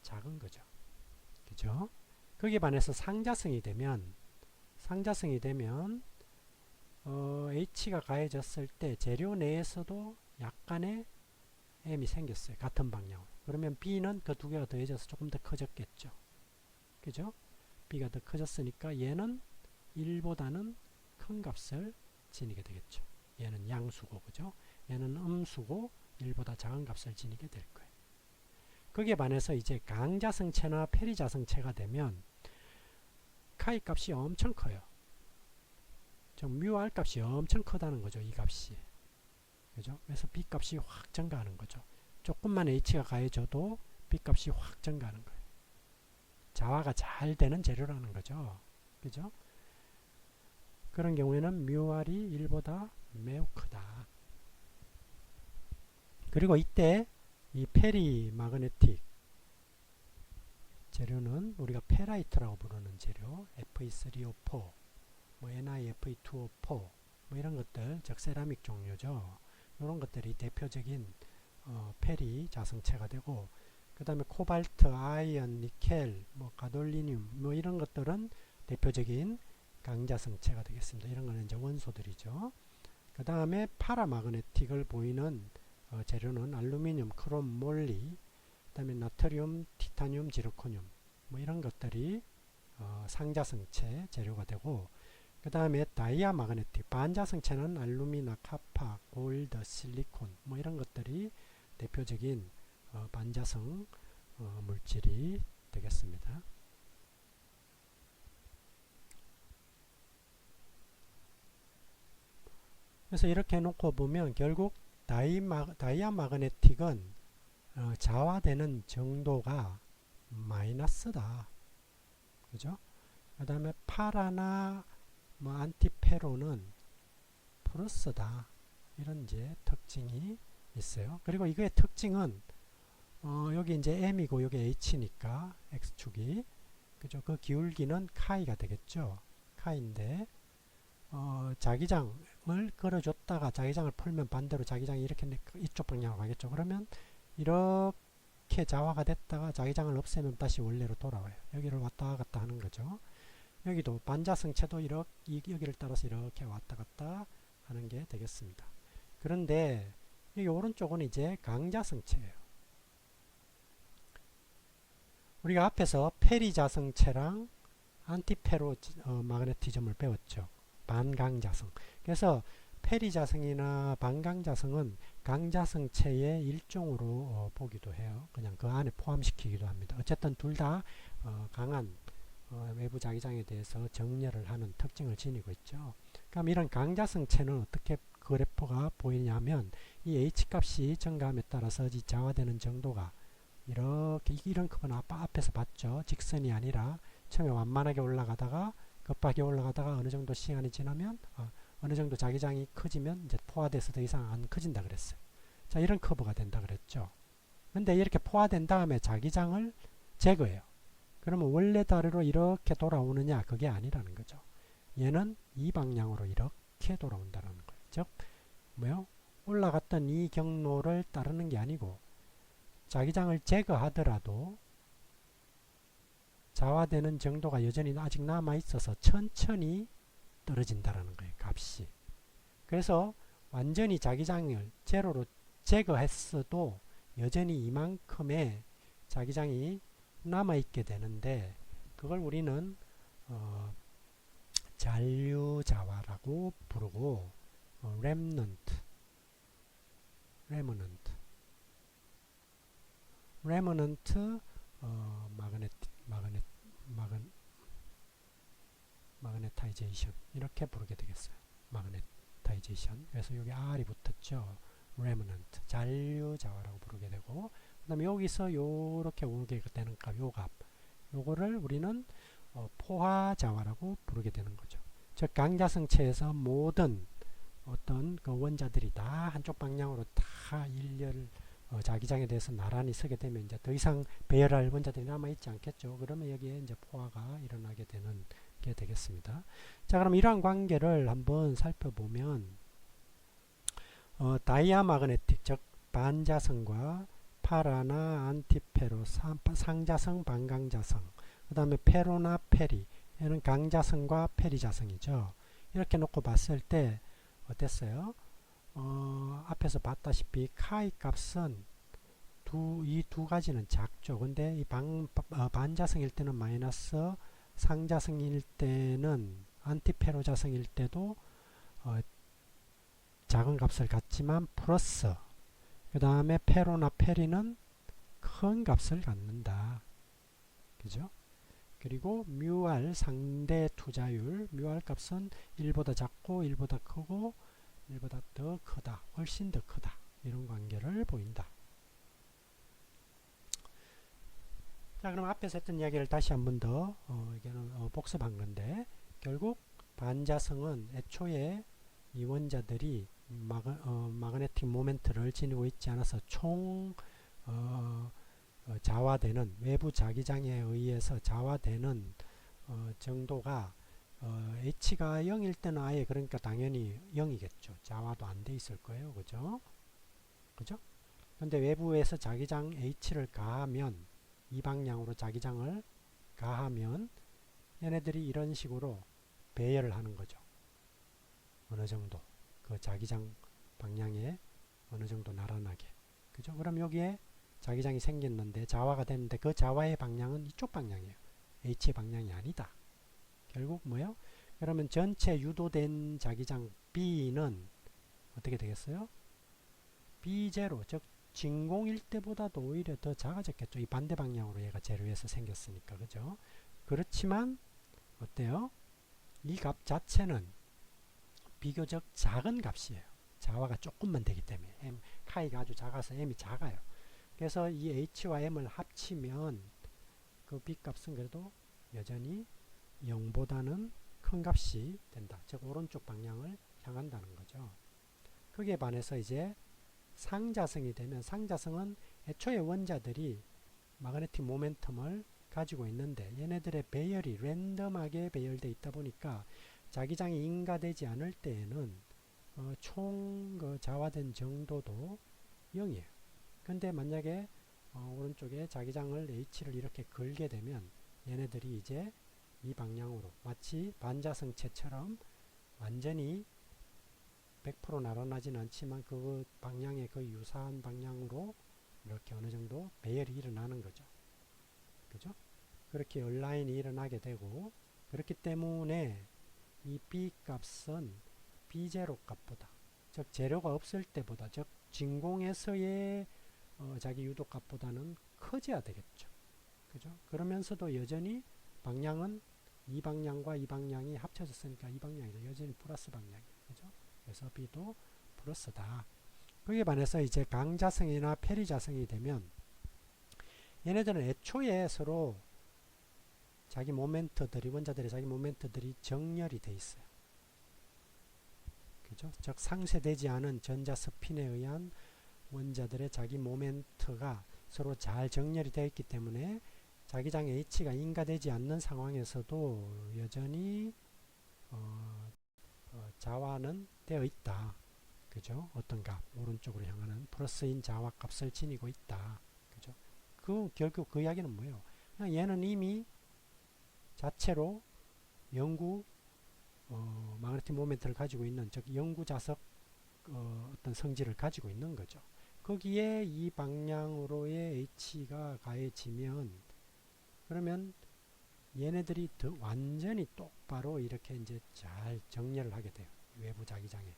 작은 거죠. 그죠? 거기에 반해서 상자성이 되면 h가 가해졌을 때 재료 내에서도 약간의 m이 생겼어요. 같은 방향으로. 그러면 b는 그 두 개가 더해져서 조금 더 커졌겠죠. 그죠? b가 더 커졌으니까 얘는 1보다는 큰 값을 지니게 되겠죠. 얘는 양수고, 그죠? 얘는 음수고 1보다 작은 값을 지니게 될 거예요. 거기에 반해서 이제 강자성체나 페리자성체가 되면 카이 값이 엄청 커요. 뮤R 값이 엄청 크다는 거죠. 이 값이. 그죠? 그래서 B 값이 확 증가하는 거죠. 조금만 H가 가해져도 B 값이 확 증가하는 거예요. 자화가 잘 되는 재료라는 거죠. 그죠? 그런 경우에는 뮤R이 1보다 매우 크다. 그리고 이때 이 페리 마그네틱 재료는 우리가 페라이트라고 부르는 재료, Fe3O4, 뭐 NiFe2O4, 뭐 이런 것들, 즉 세라믹 종류죠. 이런 것들이 대표적인 페리 자성체가 되고, 그 다음에 코발트, 아이언, 니켈, 뭐 가돌리늄, 뭐 이런 것들은 대표적인 강자성체가 되겠습니다. 이런 거는 이제 원소들이죠. 그 다음에 파라마그네틱을 보이는 재료는 알루미늄, 크롬, 몰리, 그 다음에 나트륨, 티타늄, 지르코늄, 뭐 이런 것들이 상자성체 재료가 되고, 그 다음에 다이아 마그네틱, 반자성체는 알루미나, 카파, 골드, 실리콘, 뭐 이런 것들이 대표적인 반자성 물질이 되겠습니다. 그래서 이렇게 해놓고 보면 결국 다이아 마그네틱은 자화되는 정도가 마이너스다. 그죠? 그 다음에 파라나 뭐 안티페로는 플러스다. 이런 이제 특징이 있어요. 그리고 이거의 특징은 여기 이제 M이고 여기 H니까 X축이 그죠? 그 기울기는 카이가 되겠죠. 카이인데 자기장을 걸어줬다가 자기장을 풀면 반대로 자기장이 이렇게 이쪽 방향으로 가겠죠. 그러면 이렇게 자화가 됐다가 자기장을 없애면 다시 원래로 돌아와요. 여기를 왔다 갔다 하는 거죠. 여기도 반자성체도 여기를 따라서 이렇게 왔다 갔다 하는 게 되겠습니다. 그런데 여기 오른쪽은 이제 강자성체예요. 우리가 앞에서 페리자성체랑 안티페로 마그네티즘을 배웠죠. 반강자성. 그래서 페리자성이나 반강자성은 강자성체의 일종으로 보기도 해요. 그냥 그 안에 포함시키기도 합니다. 어쨌든 둘 다 강한 외부 자기장에 대해서 정렬을 하는 특징을 지니고 있죠. 그럼 이런 강자성체는 어떻게 그래프가 보이냐면 이 H값이 증가함에 따라서 이 자화되는 정도가 이렇게 이런 커브는 앞에서 봤죠. 직선이 아니라 처음에 완만하게 올라가다가 급하게 올라가다가 어느 정도 시간이 지나면 어느 정도 자기장이 커지면 이제 포화돼서 더 이상 안 커진다 그랬어요. 자, 이런 커브가 된다 그랬죠. 근데 이렇게 포화된 다음에 자기장을 제거해요. 그러면 원래대로 이렇게 돌아오느냐? 그게 아니라는 거죠. 얘는 이 방향으로 이렇게 돌아온다는 거예요. 즉 뭐요? 올라갔던 이 경로를 따르는 게 아니고 자기장을 제거하더라도 자화되는 정도가 여전히 아직 남아있어서 천천히 떨어진다는 거예요. 값이. 그래서 완전히 자기장을 제로로 제거했어도 여전히 이만큼의 자기장이 남아있게 되는데 그걸 우리는 잔류자화라고 부르고 remnant 마그네타이제이션 이렇게 부르게 되겠어요. 마그네타이제이션. 그래서 여기 R이 붙었죠. remnant 잔류자화라고 부르게 되고 그 다음에 여기서 요렇게 오게 되는 값, 요 값 요거를 우리는 포화자화라고 부르게 되는 거죠. 즉 강자성체에서 모든 어떤 그 원자들이 다 한쪽 방향으로 다 일렬 자기장에 대해서 나란히 서게 되면 이제 더 이상 배열할 원자들이 남아 있지 않겠죠. 그러면 여기에 이제 포화가 일어나게 되는 이렇게 되겠습니다. 자, 그럼 이러한 관계를 한번 살펴보면 다이아마그네틱, 즉 반자성과 파라나 안티페로, 상자성, 반강자성, 그 다음에 페로나 페리, 얘는 강자성과 페리자성이죠. 이렇게 놓고 봤을 때 어땠어요? 앞에서 봤다시피 카이 값은 이 두 가지는 작죠. 근데 이 반자성일 때는 마이너스, 상자성일 때는 안티페로자성일 때도 작은 값을 갖지만 플러스, 그 다음에 페로나 페리는 큰 값을 갖는다. 그죠? 그리고 뮤알 상대 투자율, 뮤알 값은 1보다 작고 1보다 크고 1보다 더 크다, 훨씬 더 크다, 이런 관계를 보인다. 자, 그럼 앞에서 했던 이야기를 다시 한 번 더 이게는 복습한 건데, 결국 반자성은 애초에 이 원자들이 마그네틱 모멘트를 지니고 있지 않아서 총 자화되는, 외부 자기장에 의해서 자화되는 정도가 H가 0일 때는 아예, 그러니까 당연히 0이겠죠. 자화도 안 돼 있을 거예요. 그죠? 그죠? 근데 외부에서 자기장 H를 가하면, 이 방향으로 자기장을 가하면 얘네들이 이런 식으로 배열을 하는 거죠. 어느 정도 그 자기장 방향에 어느 정도 나란하게. 그죠? 그럼 여기에 자기장이 생겼는데 자화가 됐는데 그 자화의 방향은 이쪽 방향이에요. H의 방향이 아니다. 결국 뭐예요? 그러면 전체 유도된 자기장 B는 어떻게 되겠어요? B0, 즉 진공일 때보다도 오히려 더 작아졌겠죠. 이 반대 방향으로 얘가 제로에서 생겼으니까. 그죠? 그렇지만 어때요? 이 값 자체는 비교적 작은 값이에요. 자화가 조금만 되기 때문에. 카이가 아주 작아서 m이 작아요. 그래서 이 h와 m을 합치면 그 b 값은 그래도 여전히 0보다는 큰 값이 된다. 즉 오른쪽 방향을 향한다는 거죠. 거기에 반해서 이제 상자성이 되면, 상자성은 애초에 원자들이 마그네틱 모멘텀을 가지고 있는데 얘네들의 배열이 랜덤하게 배열되어 있다 보니까 자기장이 인가되지 않을 때에는 총 자화된 정도도 0이에요. 근데 만약에 오른쪽에 자기장을 H를 이렇게 걸게 되면 얘네들이 이제 이 방향으로 마치 반자성체처럼 완전히 100% 나란하지는 않지만 그 방향에 그 유사한 방향으로 이렇게 어느 정도 배열이 일어나는 거죠. 그죠? 그렇게 얼라인이 일어나게 되고, 그렇기 때문에 이 B 값은 B0 값보다, 즉 재료가 없을 때보다, 즉 진공에서의 자기 유도 값보다는 커져야 되겠죠. 그죠? 그러면서도 여전히 방향은 이 방향과 이 방향이 합쳐졌으니까 이 방향이죠. 여전히 플러스 방향이에요. 그죠? 그래서 B도 플러스다. 거기에 반해서 이제 강자성이나 페리자성이 되면 얘네들은 애초에 서로 자기 모멘트들이, 원자들의 자기 모멘트들이 정렬이 돼 있어요. 그죠? 즉 상쇄되지 않은 전자 스핀에 의한 원자들의 자기 모멘트가 서로 잘 정렬이 되어 있기 때문에 자기장 H가 인가되지 않는 상황에서도 여전히 자화는 되어 있다. 그죠? 어떤 값, 오른쪽으로 향하는 플러스인 자화 값을 지니고 있다. 그죠? 결국 그 이야기는 뭐예요? 그냥 얘는 이미 자체로 영구 마그네틱 모멘트를 가지고 있는, 즉 영구자석 어떤 성질을 가지고 있는 거죠. 거기에 이 방향으로의 H가 가해지면, 그러면 얘네들이 더 완전히 똑바로 이렇게 이제 잘 정렬을 하게 돼요. 외부 자기장에.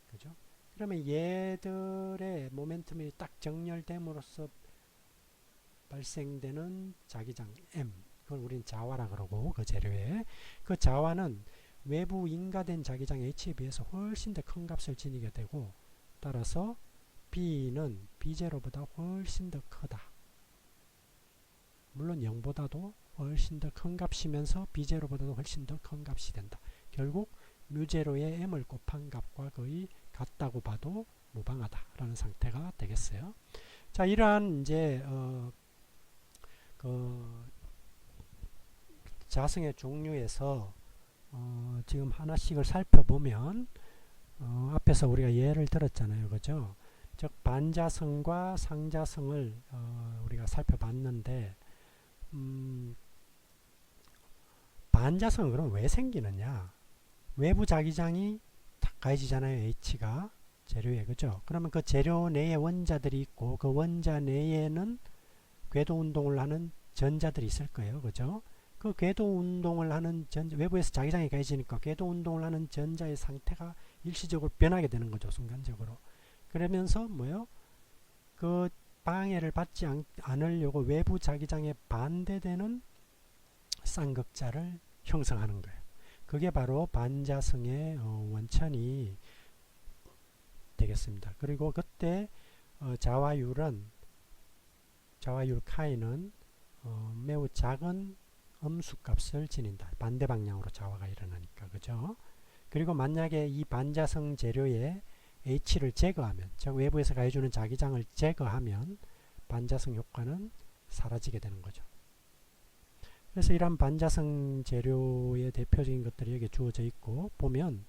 그죠? 그러면 얘들의 모멘텀이 딱 정렬됨으로써 발생되는 자기장 M, 그걸 우리는 자화라 그러고, 그 재료에 그 자화는 외부 인가된 자기장 H에 비해서 훨씬 더 큰 값을 지니게 되고, 따라서 B는 B0보다 훨씬 더 크다. 물론 0보다도 훨씬 더 큰 값이면서 B0보다도 훨씬 더 큰 값이 된다. 결국 뮤제로의 m을 곱한 값과 거의 같다고 봐도 무방하다라는 상태가 되겠어요. 자, 이러한 이제 자성의 종류에서 지금 하나씩을 살펴보면 앞에서 우리가 예를 들었잖아요. 그죠? 즉 반자성과 상자성을 우리가 살펴봤는데 반자성은 그럼 왜 생기느냐? 외부 자기장이 딱 가해지잖아요. H가 재료에. 그죠? 그러면 그 재료 내에 원자들이 있고 그 원자 내에는 궤도 운동을 하는 전자들이 있을 거예요. 그죠? 그 궤도 운동을 하는 외부에서 자기장이 가해지니까 궤도 운동을 하는 전자의 상태가 일시적으로 변하게 되는 거죠. 순간적으로. 그러면서 뭐요? 그 방해를 받지 않으려고 외부 자기장에 반대되는 쌍극자를 형성하는 거예요. 그게 바로 반자성의 원천이 되겠습니다. 그리고 그때 자와율 카이는 매우 작은 음수값을 지닌다. 반대 방향으로 자화가 일어나니까. 그죠? 그리고 만약에 이 반자성 재료에 H를 제거하면, 즉 외부에서 가해주는 자기장을 제거하면 반자성 효과는 사라지게 되는 거죠. 그래서 이런 반자성 재료의 대표적인 것들이 여기 주어져 있고 보면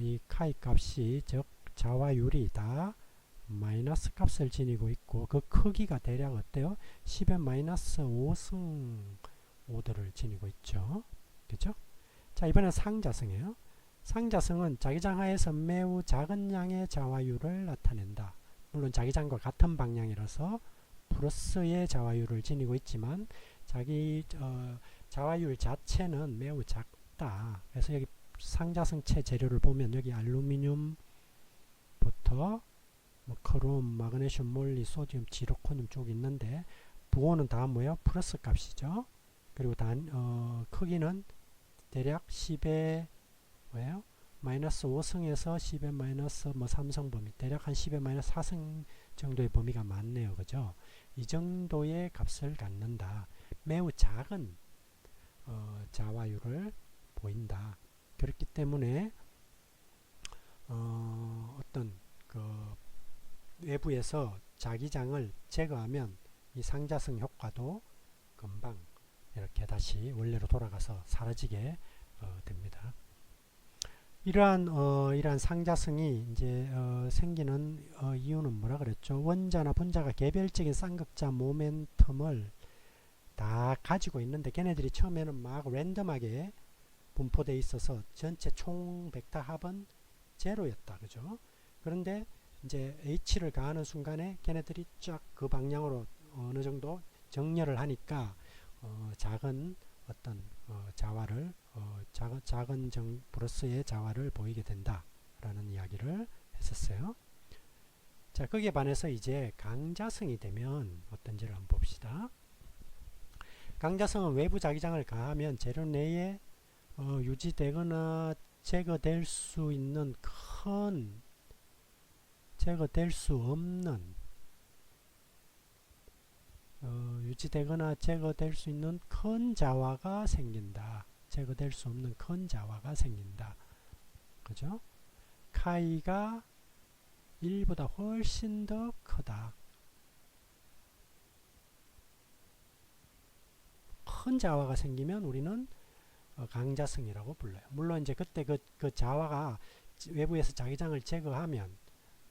이 카이 값이 즉 자화율이 다 마이너스 값을 지니고 있고 그 크기가 대략 어때요? 10의 마이너스 5승 5도를 지니고 있죠. 그죠? 자, 이번엔 상자성이에요. 상자성은 자기장 하에서 매우 작은 양의 자화율을 나타낸다. 물론 자기장과 같은 방향이라서 플러스의 자화율을 지니고 있지만 자화율 자체는 매우 작다. 그래서 여기 상자성체 재료를 보면 여기 알루미늄부터 뭐 크롬, 마그네슘, 몰리, 소디움, 지르코늄 쭉 있는데 부호는 다 뭐예요? 플러스 값이죠. 그리고 크기는 대략 10의 뭐예요? 마이너스 5승에서 10의 마이너스 뭐 3승 범위, 대략 한 10의 마이너스 4승 정도의 범위가 많네요. 그죠? 이 정도의 값을 갖는다. 매우 작은 자화율을 보인다. 그렇기 때문에 어떤 그 외부에서 자기장을 제거하면 이 상자성 효과도 금방 이렇게 다시 원래로 돌아가서 사라지게 됩니다. 이러한 상자성이 이제 생기는 이유는 뭐라 그랬죠? 원자나 분자가 개별적인 쌍극자 모멘텀을 다 가지고 있는데 걔네들이 처음에는 막 랜덤하게 분포되어 있어서 전체 총 벡터 합은 제로였다. 그죠? 그런데 이제 H를 가하는 순간에 걔네들이 쫙 그 방향으로 어느 정도 정렬을 하니까 작은 어떤 자화를 작은 플러스의 자화를 보이게 된다라는 이야기를 했었어요. 자, 거기에 반해서 이제 강자성이 되면 어떤지를 한번 봅시다. 강자성은 외부 자기장을 가하면 재료 내에 유지되거나 제거될 수 있는 제거될 수 없는 유지되거나 제거될 수 있는 큰 자화가 생긴다. 제거될 수 없는 큰 자화가 생긴다. 그죠? 카이가 1보다 훨씬 더 크다. 큰 자화가 생기면 우리는 강자성이라고 불러요. 물론 이제 그때 그 자화가 외부에서 자기장을 제거하면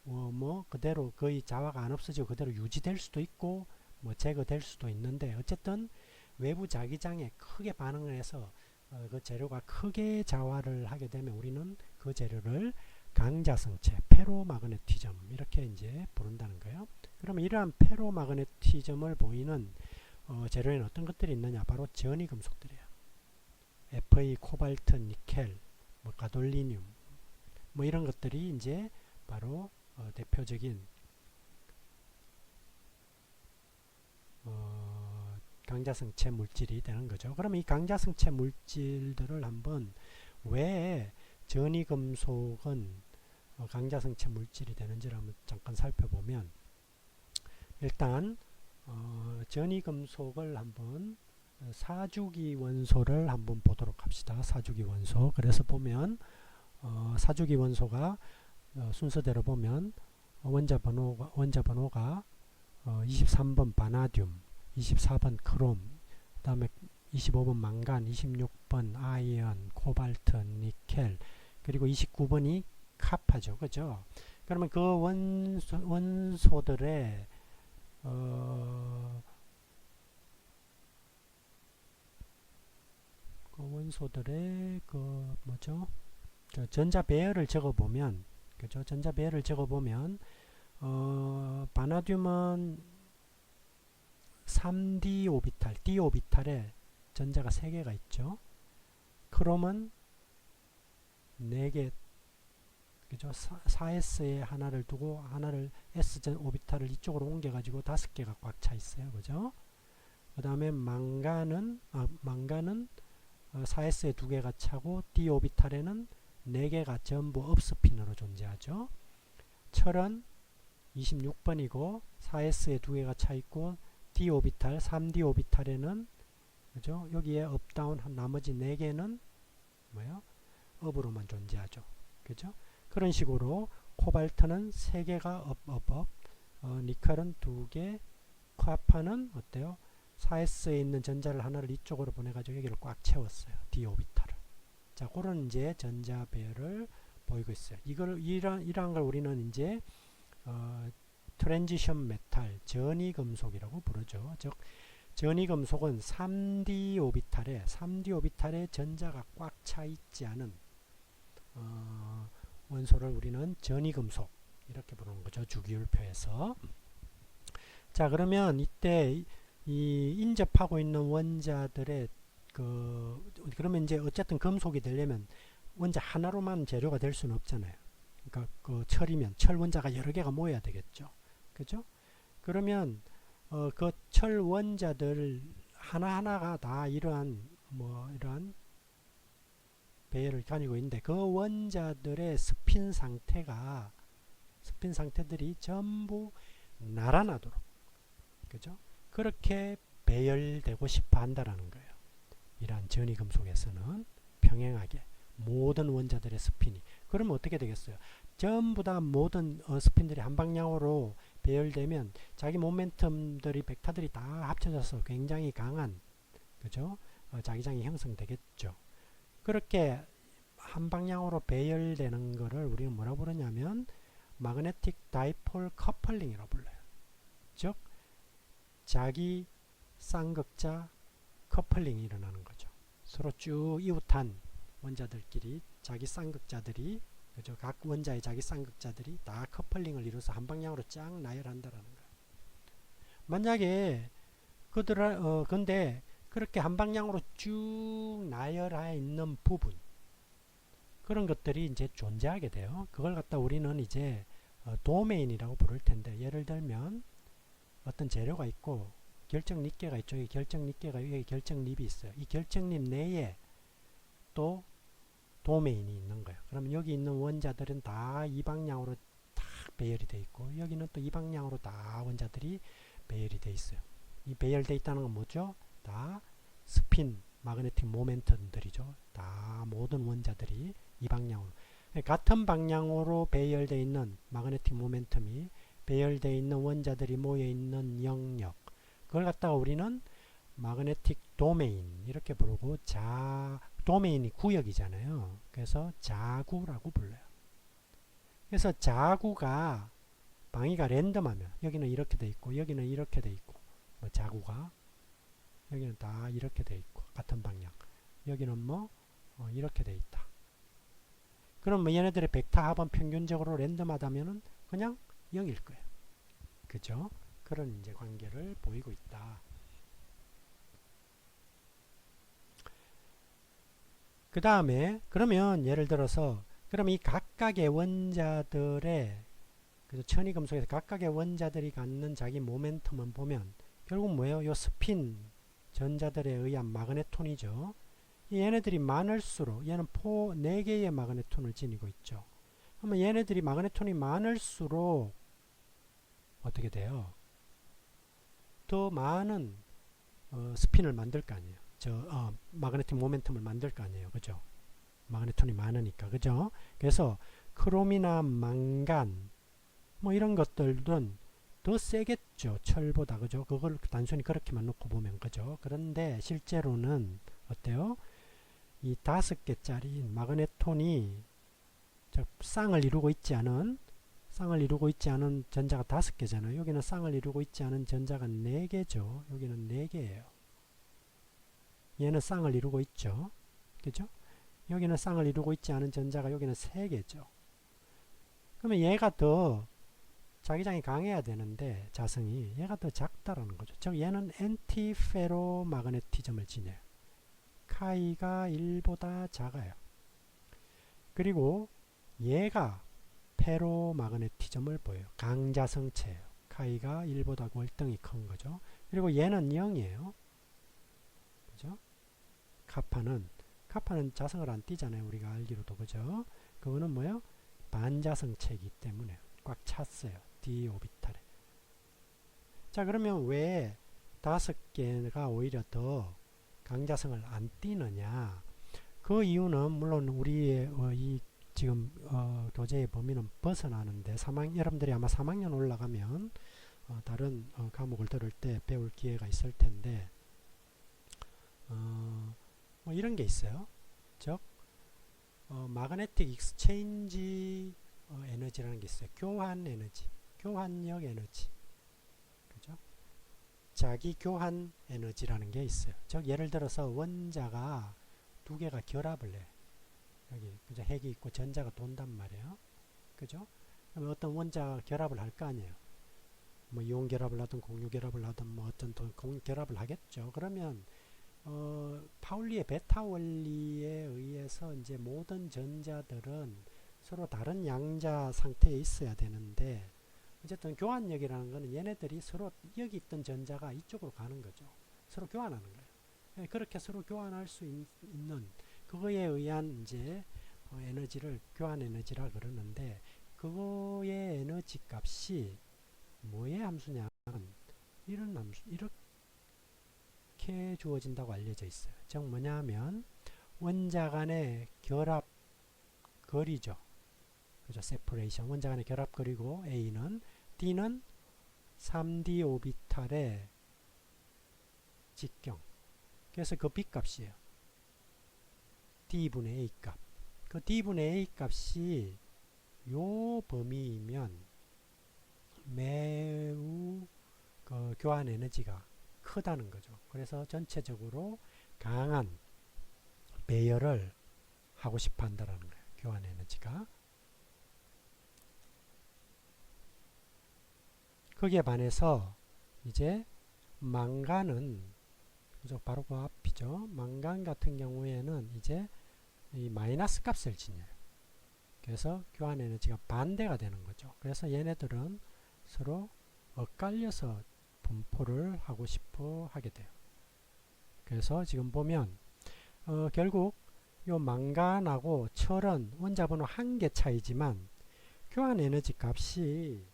뭐 그대로 거의 자화가 안 없어지고 그대로 유지될 수도 있고 뭐 제거될 수도 있는데 어쨌든 외부 자기장에 크게 반응을 해서 그 재료가 크게 자화를 하게 되면 우리는 그 재료를 강자성체, 페로마그네티즘 이렇게 이제 부른다는 거예요. 그러면 이러한 페로마그네티즘을 보이는 재료에는 어떤 것들이 있느냐? 바로 전이금속들이에요. Fe, 코발트, 니켈, 뭐 가돌리늄, 뭐 이런 것들이 이제 바로 대표적인 강자성체 물질이 되는 거죠. 그러면 이 강자성체 물질들을 한번 왜 전이금속은 강자성체 물질이 되는지를 한번 잠깐 살펴보면 일단 전이금속을 한번 사주기 원소를 한번 보도록 합시다. 사주기 원소. 그래서 보면 사주기 원소가 순서대로 보면 원자 번호가 23번 바나듐, 24번 크롬, 그 다음에 25번 망간, 26번 아이언, 코발트, 니켈, 그리고 29번이 카파죠. 그죠? 그러면 그 원소들의 그 뭐죠? 전자 배열을 적어 보면, 그죠? 전자 배열을 적어 보면 바나듐은 3d 오비탈, d 오비탈에 전자가 3개가 있죠. 크롬은 4개, 그죠? 4s에 하나를 두고 하나를 s 오비탈을 이쪽으로 옮겨 가지고 5개가 꽉 차 있어요. 그죠? 그 다음에 망간은 4s에 2개가 차고 d 오비탈에는 4개가 전부 업스핀으로 존재하죠. 철은 26번이고 4s에 2개가 차 있고 d 오비탈, 3d 오비탈에는, 그죠? 여기에 업다운 한 나머지 4개는 뭐예요? 업으로만 존재하죠. 그죠? 그런 식으로 코발트는 3개가 업, 니켈은 2개, 카파는 어때요? 4s에 있는 전자를 하나를 이쪽으로 보내가지고 여기를 꽉 채웠어요. d 오비탈을. 자, 그런 이제 전자 배열을 보이고 있어요. 이러한 걸 우리는 이제 트랜지션 메탈, 전이 금속이라고 부르죠. 즉, 전이 금속은 3d 오비탈에 전자가 꽉 차 있지 않은 원소를 우리는 전이 금속 이렇게 부르는 거죠. 주기율표에서. 자, 그러면 이때 이 인접하고 있는 원자들의 그러면 이제 어쨌든 금속이 되려면 원자 하나로만 재료가 될 수는 없잖아요. 그러니까 그 철이면 철 원자가 여러 개가 모여야 되겠죠. 그죠? 그러면 그 철 원자들 하나하나가 다 이러한 배열을 가지고 있는데 그 원자들의 스핀 상태들이 전부 나란하도록, 그죠? 그렇게 배열되고 싶어 한다라는 거예요. 이러한 전이금속에서는 평행하게 모든 원자들의 스핀이. 그러면 어떻게 되겠어요? 전부 다 모든 스핀들이 한 방향으로 배열되면 자기 모멘텀들이 벡터들이 다 합쳐져서 굉장히 강한, 그죠? 자기장이 형성되겠죠. 그렇게 한 방향으로 배열되는 거를 우리는 뭐라고 부르냐면 magnetic dipole coupling 이라고 불러요. 즉 자기 쌍극자 커플링이 일어나는 거죠. 서로 쭉 이웃한 원자들끼리 자기 쌍극자들이, 그죠? 각 원자의 자기 쌍극자들이 다 커플링을 이루어서 한 방향으로 쫙 나열한다라는 거예요. 만약에 근데 그렇게 한 방향으로 쭉 나열해 있는 부분, 그런 것들이 이제 존재하게 돼요. 그걸 갖다 우리는 이제 도메인이라고 부를 텐데, 예를 들면 어떤 재료가 있고 결정립계가 있죠. 이 결정립계가 여기 결정립이 있어요. 이 결정립 내에 또 도메인이 있는 거예요. 그러면 여기 있는 원자들은 다 이 방향으로 다 배열이 되어 있고, 여기는 또 이 방향으로 다 원자들이 배열이 되어 있어요. 이 배열되어 있다는 건 뭐죠? 다 스핀, 마그네틱 모멘텀들이죠. 다 모든 원자들이 이 방향으로, 같은 방향으로 배열되어 있는 마그네틱 모멘텀이 배열되어 있는 원자들이 모여 있는 영역, 그걸 갖다가 우리는 마그네틱 도메인 이렇게 부르고, 도메인이 구역이잖아요. 그래서 자구라고 불러요. 그래서 자구가 방위가 랜덤하면 여기는 이렇게 돼 있고 여기는 이렇게 돼 있고, 자구가 여기는 다 이렇게 돼 있고 같은 방향, 여기는 이렇게 돼 있다. 그럼 얘네들의 벡터 합은 평균적으로 랜덤하다면은 그냥 0일 거예요. 그죠? 그런 이제 관계를 보이고 있다. 그 다음에 그러면 예를 들어서 그럼 이 각각의 원자들의, 그래서 천이금속에서 각각의 원자들이 갖는 자기 모멘텀을 보면 결국 뭐예요? 요 스핀 전자들에 의한 마그네톤이죠. 얘네들이 많을수록, 얘는 4개의 마그네톤을 지니고 있죠. 그러면 얘네들이 마그네톤이 많을수록 어떻게 돼요? 더 많은 스핀을 만들 거 아니에요. 마그네틱 모멘텀을 만들 거 아니에요. 그죠? 마그네톤이 많으니까. 그죠? 그래서 크롬이나 망간 이런 것들은 더 세겠죠. 철보다. 그죠? 그걸 단순히 그렇게만 놓고 보면. 그죠? 그런데 실제로는 어때요? 이 5개짜리 마그네톤이 쌍을 이루고 있지 않은 전자가 5개잖아요. 여기는 쌍을 이루고 있지 않은 전자가 4개죠. 여기는 4개예요. 얘는 쌍을 이루고 있죠. 그죠? 여기는 쌍을 이루고 있지 않은 전자가 여기는 3개죠. 그러면 얘가 더 자기장이 강해야 되는데 자성이 얘가 더 작다라는 거죠. 즉 얘는 엔티페로 마그네티즘을 지녀요. 카이가 1보다 작아요. 그리고 얘가 페로 마그네티즘을 보여요. 강자성체예요. 카이가 1보다 월등히 큰 거죠. 그리고 얘는 0이에요. 그죠? 카파는 자성을 안 띠잖아요. 우리가 알기로도. 그죠? 그거는 뭐예요? 반자성체이기 때문에 꽉 찼어요. d 오비탈에. 자, 그러면 왜 5개가 오히려 더 강자성을 안 띠느냐? 그 이유는 물론 우리의 이 지금 교재의 범위는 벗어나는데 여러분들이 아마 3학년 올라가면 다른 과목을 들을 때 배울 기회가 있을 텐데 뭐 이런 게 있어요. 즉 마그네틱 익스체인지 에너지라는 게 있어요. 교환 에너지, 교환력 에너지, 그죠? 자기 교환 에너지라는 게 있어요. 즉 예를 들어서 원자가 2개가 결합을 해. 여기 그죠? 핵이 있고 전자가 돈단 말이에요. 그죠? 그러면 어떤 원자가 결합을 할 거 아니에요. 뭐 이온 결합을 하든 공유 결합을 하든 뭐 어떤 결합을 하겠죠. 그러면 파울리의 베타 원리에 의해서 이제 모든 전자들은 서로 다른 양자 상태에 있어야 되는데 어쨌든 교환력이라는 거는 얘네들이 서로 여기 있던 전자가 이쪽으로 가는 거죠. 서로 교환하는 거예요. 그렇게 서로 교환할 수 있는 그거에 의한 이제 에너지를 교환 에너지라 그러는데 그거의 에너지 값이 뭐의 함수냐면 이런 함수 이렇게 주어진다고 알려져 있어요. 즉 뭐냐면 원자 간의 결합 거리죠. 그죠? 세퍼레이션. 원자 간의 결합 거리고 A는 D는 3D 오비탈의 직경. 그래서 그 B 값이에요. D분의 A 값. 그 D분의 A 값이 요 범위이면 매우 그 교환 에너지가 크다는 거죠. 그래서 전체적으로 강한 배열을 하고 싶어 한다는 거예요. 교환 에너지가. 거기에 반해서 이제 망간은 그죠? 바로 그 앞이죠. 망간 같은 경우에는 이제 이 마이너스 값을 지녀요. 그래서 교환 에너지가 반대가 되는 거죠. 그래서 얘네들은 서로 엇갈려서 분포를 하고 싶어 하게 돼요. 그래서 지금 보면 결국 요 망간하고 철은 원자번호 1개 차이지만 교환 에너지 값이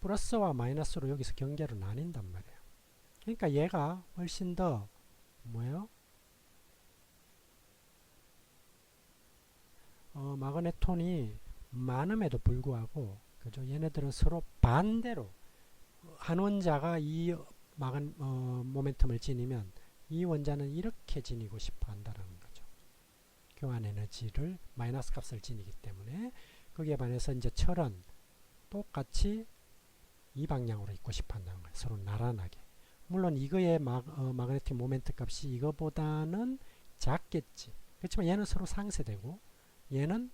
플러스와 마이너스로 여기서 경계로 나뉜단 말이에요. 그러니까 얘가 훨씬 더 뭐예요? 마그네톤이 많음에도 불구하고 그죠? 얘네들은 서로 반대로 한 원자가 이 모멘텀을 지니면 이 원자는 이렇게 지니고 싶어 한다는 거죠. 교환 에너지를 마이너스 값을 지니기 때문에 거기에 반해서 이제 철은 똑같이 이 방향으로 있고 싶어 한다는 거예요. 서로 나란하게. 물론 이거의 마그네틱 모멘트 값이 이거보다는 작겠지. 그렇지만 얘는 서로 상쇄되고 얘는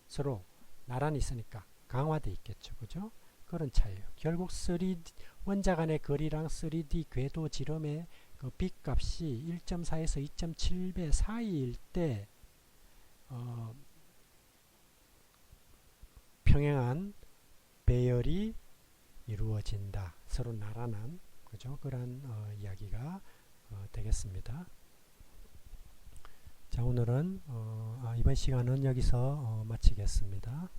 서로 나란히 있으니까 강화되어 있겠죠. 그죠? 그런 차이예요. 결국 3D 원자 간의 거리랑 3D 궤도 지름의 그 B값이 1.4에서 2.7배 사이일 때 평행한 배열이 이루어진다. 서로 나란한 그죠? 그런 이야기가 되겠습니다. 자, 오늘은 이번 시간은 여기서 마치겠습니다.